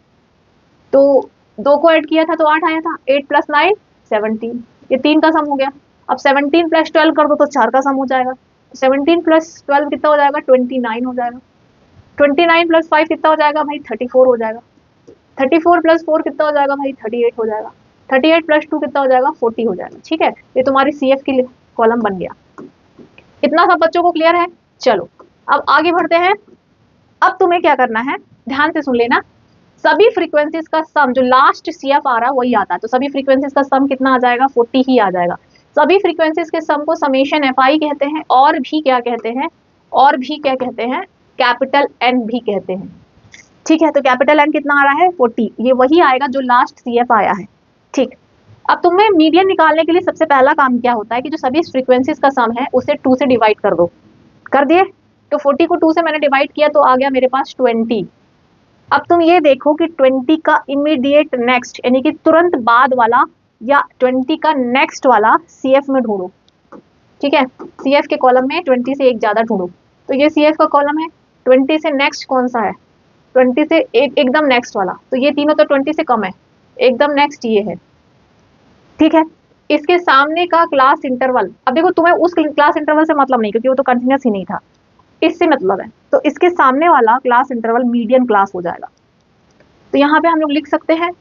तो 2 को ऐड किया था तो 8 आया था, 8 + 9 17, ये 3 का सम हो गया। अब 17 + 12 कर दो तो 4 का सम हो जाएगा, 17 + 12 कितना हो जाएगा, 29 हो जाएगा। 29 + 5 कितना हो जाएगा भाई, 34 हो जाएगा। 34 + 4 कितना हो जाएगा भाई, 38 हो जाएगा। 38 + 2 कितना हो जाएगा, 40 हो जाएगा, ठीक है। ये तुम्हारी CF की कॉलम बन गया। इतना सब बच्चों को क्लियर है। चलो अब आगे बढ़ते हैं। अब तुम्हें क्या करना है, ध्यान से सुन लेना। सभी फ्रीक्वेंसीज का सम जो लास्ट CF आ रहा है वही आता है, तो सभी फ्रीक्वेंसीज का सम कितना आ जाएगा, 40 ही आ जाएगा। सभी फ्रीक्वेंसीज के सम को समेशन एफ आई कहते हैं, और भी क्या कहते हैं, और भी क्या कहते हैं, कैपिटल एन भी कहते हैं। ठीक है, तो कैपिटल एन कितना आ रहा है 40, ये वही आएगा जो लास्ट सी एफ आया है। ठीक, अब तुम्हें मीडियन निकालने के लिए सबसे पहला काम क्या होता है कि जो सभी फ्रीक्वेंसीज का सम है उसे 2 से डिवाइड कर दो। कर दिए, तो 40 को 2 से मैंने डिवाइड किया तो आ गया मेरे पास 20। अब तुम ये देखो कि 20 का इमीडिएट नेक्स्ट यानी कि तुरंत बाद वाला या 20 का नेक्स्ट वाला CF में ढूंढो। ठीक है, CF के कॉलम में 20 से एक ज़्यादा ढूंढो। तो ये CF का कॉलम है, 20 से नेक्स्ट कौन सा है, 20 से एकदम नेक्स्ट वाला, तो ये तीनों तो 20 से कम है, एकदम नेक्स्ट ये है। ठीक है, इसके सामने का क्लास इंटरवल, अब देखो तुम्हें उस क्लास इंटरवल से मतलब नहीं क्योंकि वो तो कंटिन्यूस ही नहीं था, इससे मतलब है, तो इसके सामने वाला क्लास इंटरवल मीडियन क्लास हो जाएगा। तो यहाँ पे हम लोग लिख सकते हैं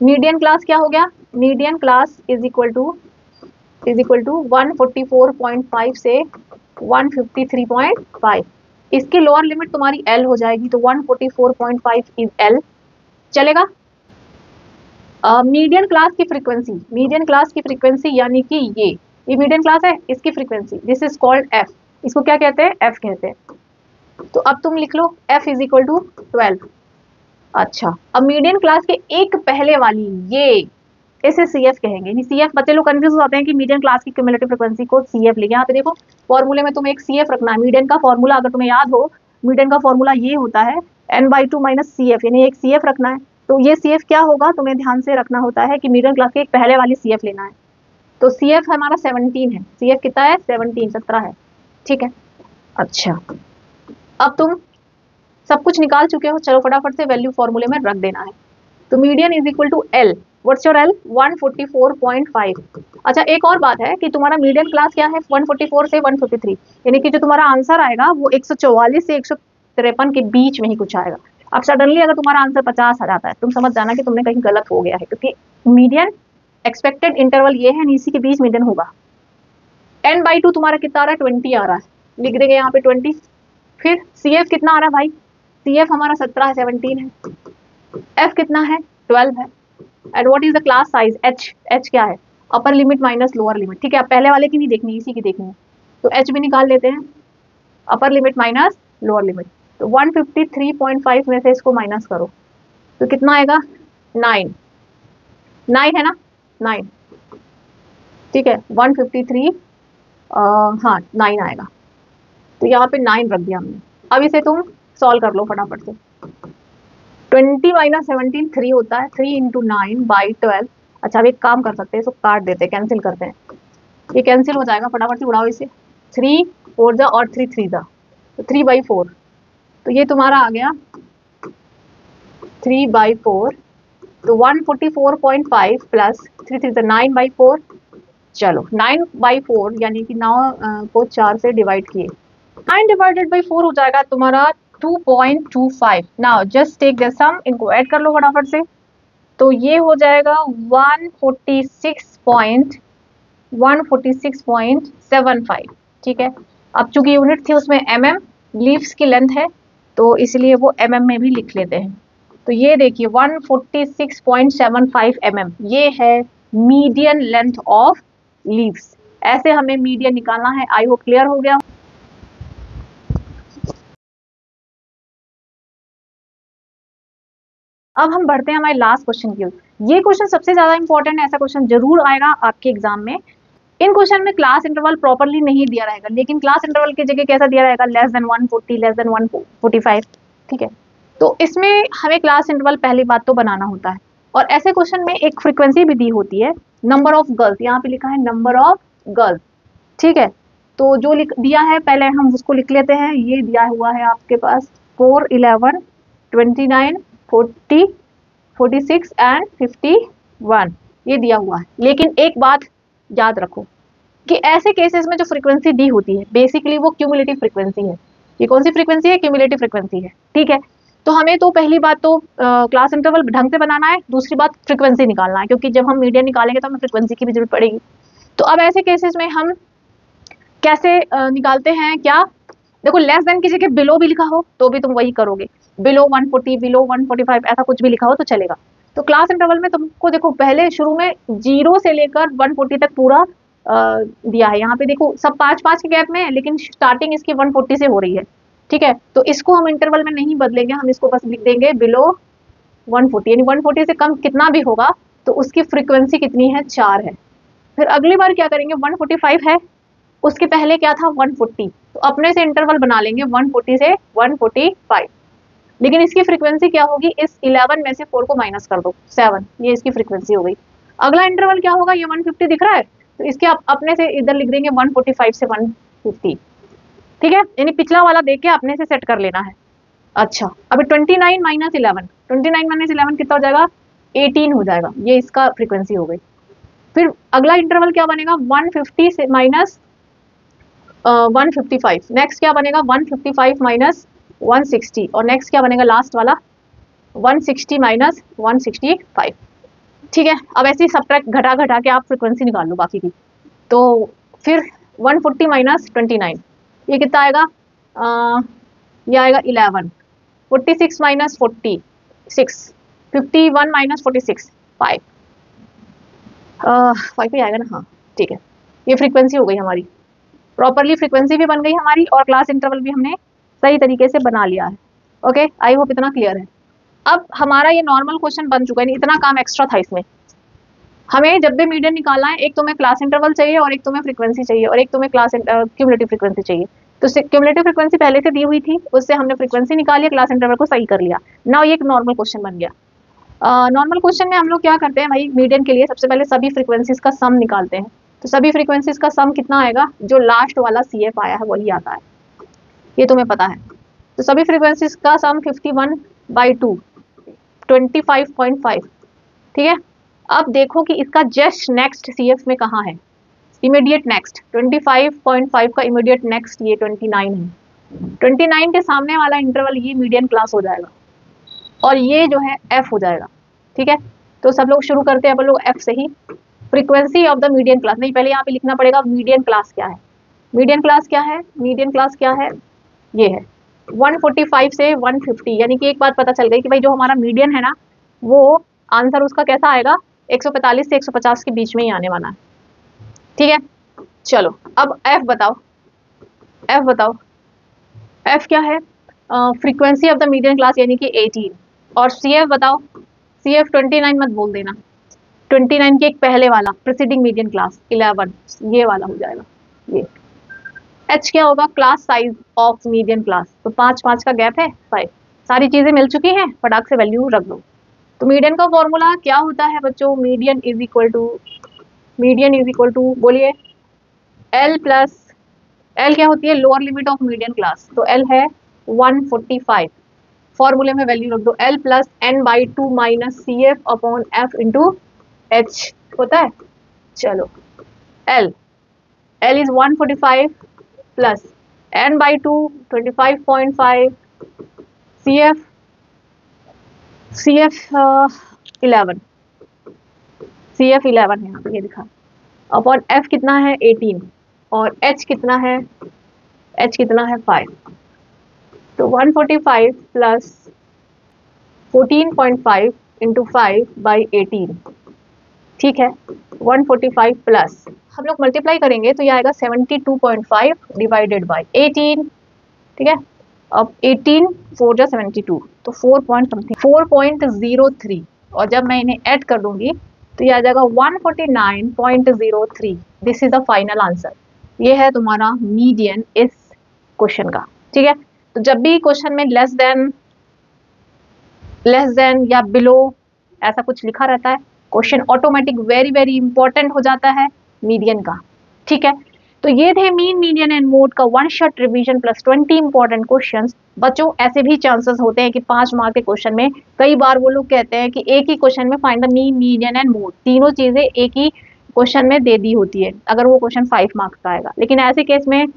मीडियन क्लास क्या हो गया, median class is equal to 144.5 से 153.5। इसकी लोअर लिमिट तुम्हारी L हो जाएगी, तो 144.5 इज L, चलेगा। मीडियन क्लास की फ्रीक्वेंसी, मीडियन क्लास की फ्रीक्वेंसी यानी कि ये मीडियन क्लास है, इसकी frequency this is called F, इसको क्या कहते हैं, F कहते हैं। तो अब तुम लिख लो F इज इक्वल टू 12। अच्छा, अब मीडियन क्लास के एक पहले वाली ये, इसे CF कहेंगे। CF, बच्चे लोग कंफ्यूज होते हैं कि मीडियन क्लास की क्यूमुलेटिव फ्रीक्वेंसी को CF लिखे। यहाँ पे देखो फॉर्मूले में तुम्हें एक CF रखना है। मीडियन का फॉर्मूला अगर तुम्हें याद हो, मीडियन का फॉर्मूला ये होता है n/2 माइनस CF, यानी एक CF रखना है। तो ये CF क्या होगा, तुम्हें ध्यान से रखना होता है कि मीडियन क्लास के एक पहले वाली CF लेना है। तो CF हमारा 17 है, CF कितना है 17 है। ठीक है, अच्छा अब तुम सब कुछ निकाल चुके हो, चलो फटाफट से वैल्यू फॉर्मूले में रख देना है। तो median is equal to L, what's your L, 144.5। अच्छा, एक और बात है कि तुम्हारा मीडियन क्लास क्या है 144 से 153, यानी कि जो तुम्हारा आंसर आएगा वो 144 से 153 के बीच में ही कुछ आएगा। अब सडनली अगर तुम्हारा आंसर 50 आ जाता है, तुम समझ जाना कि तुमने कहीं गलत हो गया है, क्योंकि मीडियन एक्सपेक्टेड इंटरवल ये है, इसी के बीच मीडियन होगा। n/2 तुम्हारा कितना आ रहा है 20 आ रहा है, लिख देंगे यहाँ पे 20। फिर CF कितना आ रहा है भाई, CF हमारा 17 है, 17 है। F कितना है 12 है। And what is the class size H, H क्या है, upper limit minus lower limit. ठीक है, अब पहले वाले की नहीं देखनी, इसी की देखनी है, तो H भी निकाल लेते हैं, upper limit minus lower limit. तो 153.5 में से इसको माइनस करो तो कितना आएगा 9 है ना, 9। ठीक है, 153 हाँ 9 आएगा, तो यहाँ पे 9 रख दिया हमने। अब इसे तुम सॉल्व कर लो फटाफट से। 20 माइनस 17 3 होता है, 3 इंटू 9/12। अच्छा, अब एक काम कर सकते हैं, इसको काट देते हैं, कैंसिल करते हैं, ये कैंसिल हो जाएगा, फटाफट से उड़ाओ इसे। 3 4 जा और 3 3 जा, तो 3/4। तो ये तुम्हारा आ गया 3/4, तो 144.5 प्लस 3 3 जा 9/4। चलो 9/4 यानी कि 9 को 4 से डिवाइड किए, 9 डिवाइडेड बाई 4 हो जाएगा तुम्हारा 2.25। नाउ जस्ट टेक द सम, इनको ऐड कर लो फटाफट से। तो ये हो जाएगा 146.75। ठीक है, अब चूंकि यूनिट थी उसमें mm, लीव्स की लेंथ है तो इसलिए वो mm में भी लिख लेते हैं। तो ये देखिए 146.75 mm, ये है मीडियन लेंथ ऑफ लीव्स। ऐसे हमें मीडियन निकालना है। आई होप क्लियर हो गया। अब हम बढ़ते हैं हमारे लास्ट क्वेश्चन की ओर। ये क्वेश्चन सबसे ज्यादा इंपॉर्टेंट है, ऐसा क्वेश्चन जरूर आएगा आपके एग्जाम में। इन क्वेश्चन में क्लास इंटरवल प्रॉपर्ली नहीं दिया रहेगा, लेकिन क्लास इंटरवल की जगह कैसा दिया रहेगा, लेस देन 140, लेस देन 145। ठीक है, तो इसमें हमें क्लास इंटरवल पहली बात तो बनाना होता है, और ऐसे क्वेश्चन में एक फ्रीक्वेंसी भी दी होती है, नंबर ऑफ गर्ल्स, यहाँ पे लिखा है नंबर ऑफ गर्ल्स। ठीक है, तो जो दिया है पहले हम उसको लिख लेते हैं। ये दिया हुआ है आपके पास 4, 11, 29, 40, 46 एंड 51, ये दिया हुआ है। लेकिन एक बात याद रखो कि ऐसे केसेस में जो फ्रीक्वेंसी दी होती है बेसिकली वो क्यूमुलेटिव फ्रीक्वेंसी है। ये कौन सी फ्रीक्वेंसी है, क्यूमुलेटिव फ्रीक्वेंसी है। ठीक है, तो हमें तो पहली बात तो क्लास इंटरवल ढंग से बनाना है, दूसरी बात फ्रीक्वेंसी निकालना है, क्योंकि जब हम मीडियन निकालेंगे तो हमें फ्रीक्वेंसी की भी जरूरत पड़ेगी। तो अब ऐसे केसेस में हम कैसे निकालते हैं, क्या देखो, लेस देन की जगह बिलो भी लिखा हो तो भी तुम वही करोगे, बिलो 140, बिलो 145, ऐसा कुछ भी लिखा हो तो चलेगा। तो क्लास इंटरवल में तुमको देखो पहले शुरू में 0 से लेकर 140 तक पूरा दिया है। यहाँ पे देखो सब 5-5 के गैप में है, लेकिन स्टार्टिंग इसकी 140 से हो रही है, ठीक है। तो इसको हम इंटरवल में नहीं बदलेंगे, हम इसको बस लिख देंगे बिलो 140, यानी 140 से कम कितना भी होगा तो उसकी फ्रीक्वेंसी कितनी है, 4 है। फिर अगली बार क्या करेंगे, 145 है, उसके पहले क्या था 140, तो अपने से इंटरवल बना लेंगे 140 से 145, लेकिन इसकी फ्रीक्वेंसी क्या होगी, इस 11 में से 4 को माइनस कर दो, 7, ये इसकी फ्रीक्वेंसी हो गई। अगला इंटरवल क्या होगा, ये 150 दिख रहा है, तो इसके अपने से इधर लिख देंगे 145 से 150, ठीक है, यानी पिछला वाला देख के अपने से सेट कर लेना है। अच्छा, अभी 29 माइनस 11, 29 माइनस 11 कितना हो जाएगा, 18 हो जाएगा, ये इसका फ्रीक्वेंसी हो गई। फिर अगला इंटरवल क्या बनेगा, 150 से माइनस 155, नेक्स्ट क्या बनेगा 155 माइनस 160, और नेक्स्ट क्या बनेगा लास्ट वाला 160 माइनस 165, ठीक है। अब ऐसे ही सबट्रैक्ट घटा घटा के आप फ्रीक्वेंसी निकाल लो बाकी की। तो फिर 140 माइनस 29, ये कितना आएगा, ये आएगा 11, 46 माइनस 46, 51 माइनस 46, 5 ही आएगा ना, हाँ ठीक है। ये फ्रीक्वेंसी हो गई हमारी, प्रॉपरली फ्रीक्वेंसी भी बन गई हमारी और क्लास इंटरवल भी हमने सही तरीके से बना लिया है। ओके, आई होप इतना क्लियर है। अब हमारा ये नॉर्मल क्वेश्चन बन चुका है, इतना काम एक्स्ट्रा था इसमें। हमें जब भी मीडियन निकालना है, एक तो हमें क्लास इंटरवल चाहिए और एक तो हमें फ्रीक्वेंसी चाहिए और एक तो हमें क्लास क्यूमुलेटिव फ्रीक्वेंसी चाहिए। तो क्यूमुलेटिव फ्रीक्वेंसी पहले से दी हुई थी, उससे हमने फ्रीक्वेंसी निकाली, क्लास इंटरवल को सही कर लिया। नाउ ये एक नॉर्मल क्वेश्चन बन गया। नॉर्मल क्वेश्चन में हम लोग क्या करते हैं भाई, मीडियन के लिए सबसे पहले सभी फ्रीक्वेंसीज का सम निकालते हैं। तो सभी फ्रीक्वेंसीज का सम कितना आएगा, जो लास्ट वाला CF आया है वही आता है, ये तुम्हें पता है। तो सभी फ्रीक्वेंसीज का सम 51/2, 25.5, ठीक है। अब देखो कि इसका जस्ट नेक्स्ट CF में कहाँ है, इमीडिएट नेक्स्ट 25.5 का इमीडिएट नेक्स्ट ये 29 है। 29 के सामने वाला इंटरवल ये मीडियन क्लास हो जाएगा और ये जो है F हो जाएगा, ठीक है। तो सब लोग शुरू करते हैं अपन लोग F से ही। Frequency of the median class, नहीं पहले यहाँ पे लिखना पड़ेगा मीडियन क्लास क्या है। मीडियन क्लास क्या है, मीडियन क्लास क्या है, ये है 145 से 150, यानी कि एक बात पता चल गई कि भाई जो हमारा मीडियन है ना, वो आंसर उसका कैसा आएगा, 145 से 150 के बीच में ही आने वाला है, ठीक है। चलो अब F बताओ, F बताओ, F क्या है, frequency of the median class यानी कि 18, और CF बताओ, CF 29 मत बोल देना, 29 के एक पहले वाला प्रीसीडिंग मीडियन क्लास 11, ये वाला हो जाएगा ये। H क्या होगा, class size of median class, तो 5-5 का गैप है 5, सारी चीजें मिल चुकी हैं, फटाक से वैल्यू रख दो। तो मीडियन का फॉर्मूला क्या होता है बच्चों, मीडियन इज इक्वल टू बोलिए L प्लस, L क्या होती है, lower limit of median class, तो L है 145, फॉर्मूले में वैल्यू रख दो L plus n/2 minus CF upon F into H होता है। चलो L is 145 plus n/2 25.5, CF 11, CF 11 है यहाँ पे ये दिखा, अपॉन F कितना है 18, और H कितना है 5, तो 145 प्लस 14.5 इंटू 5/18, ठीक है। 145 प्लस हम लोग मल्टीप्लाई करेंगे तो ये आएगा 72.5 डिवाइडेड बाई 18, ठीक है। अब 18 4 जा 72, तो 4.03, और जब मैं इन्हें ऐड कर दूंगी तो ये आ जाएगा 149.03। This is the final answer, ये है तुम्हारा मीडियन इस क्वेश्चन का, ठीक है। तो जब भी क्वेश्चन में लेस देन या बिलो ऐसा कुछ लिखा रहता है, क्वेश्चन ऑटोमेटिक वेरी इंपॉर्टेंट हो जाता है मीडियन का, ठीक है। तो ये थे मीन, मीडियन एंड मोड का one shot revision plus 20 important questions. बच्चों ऐसे भी चांसेस होते हैं कि 5 मार्क के क्वेश्चन में कई बार वो लोग कहते हैं कि एक ही क्वेश्चन में find the mean, median and mode, तीनों चीजें एक ही क्वेश्चन में दे दी होती है अगर वो क्वेश्चन 5 मार्क्स का आएगा। लेकिन ऐसे केस में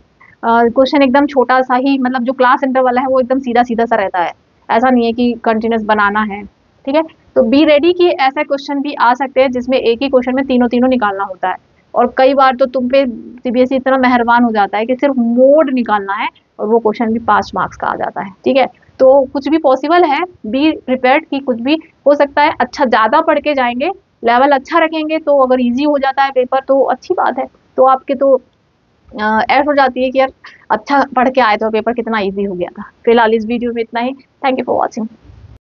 क्वेश्चन एकदम छोटा सा ही, मतलब जो क्लास इंटरवल है वो एकदम सीधा सा रहता है, ऐसा नहीं है कि कंटिन्यूस बनाना है, ठीक है। तो बी रेडी कि ऐसे क्वेश्चन भी आ सकते हैं जिसमें एक ही क्वेश्चन में तीनों निकालना होता है, और कई बार तो तुम पे CBSE इतना मेहरबान हो जाता है कि सिर्फ मोड निकालना है और वो क्वेश्चन भी 5 मार्क्स का आ जाता है, ठीक है। तो कुछ भी पॉसिबल है, बी प्रिपेयर्ड कि कुछ भी हो सकता है। अच्छा ज़्यादा पढ़ के जाएंगे, लेवल अच्छा रखेंगे, तो अगर इजी हो जाता है पेपर तो अच्छी बात है, तो आपके तो ऐड हो जाती है कि यार अच्छा पढ़ के आए तो पेपर कितना ईजी हो गया था। फिलहाल इस वीडियो में इतना ही। Thank you for watching.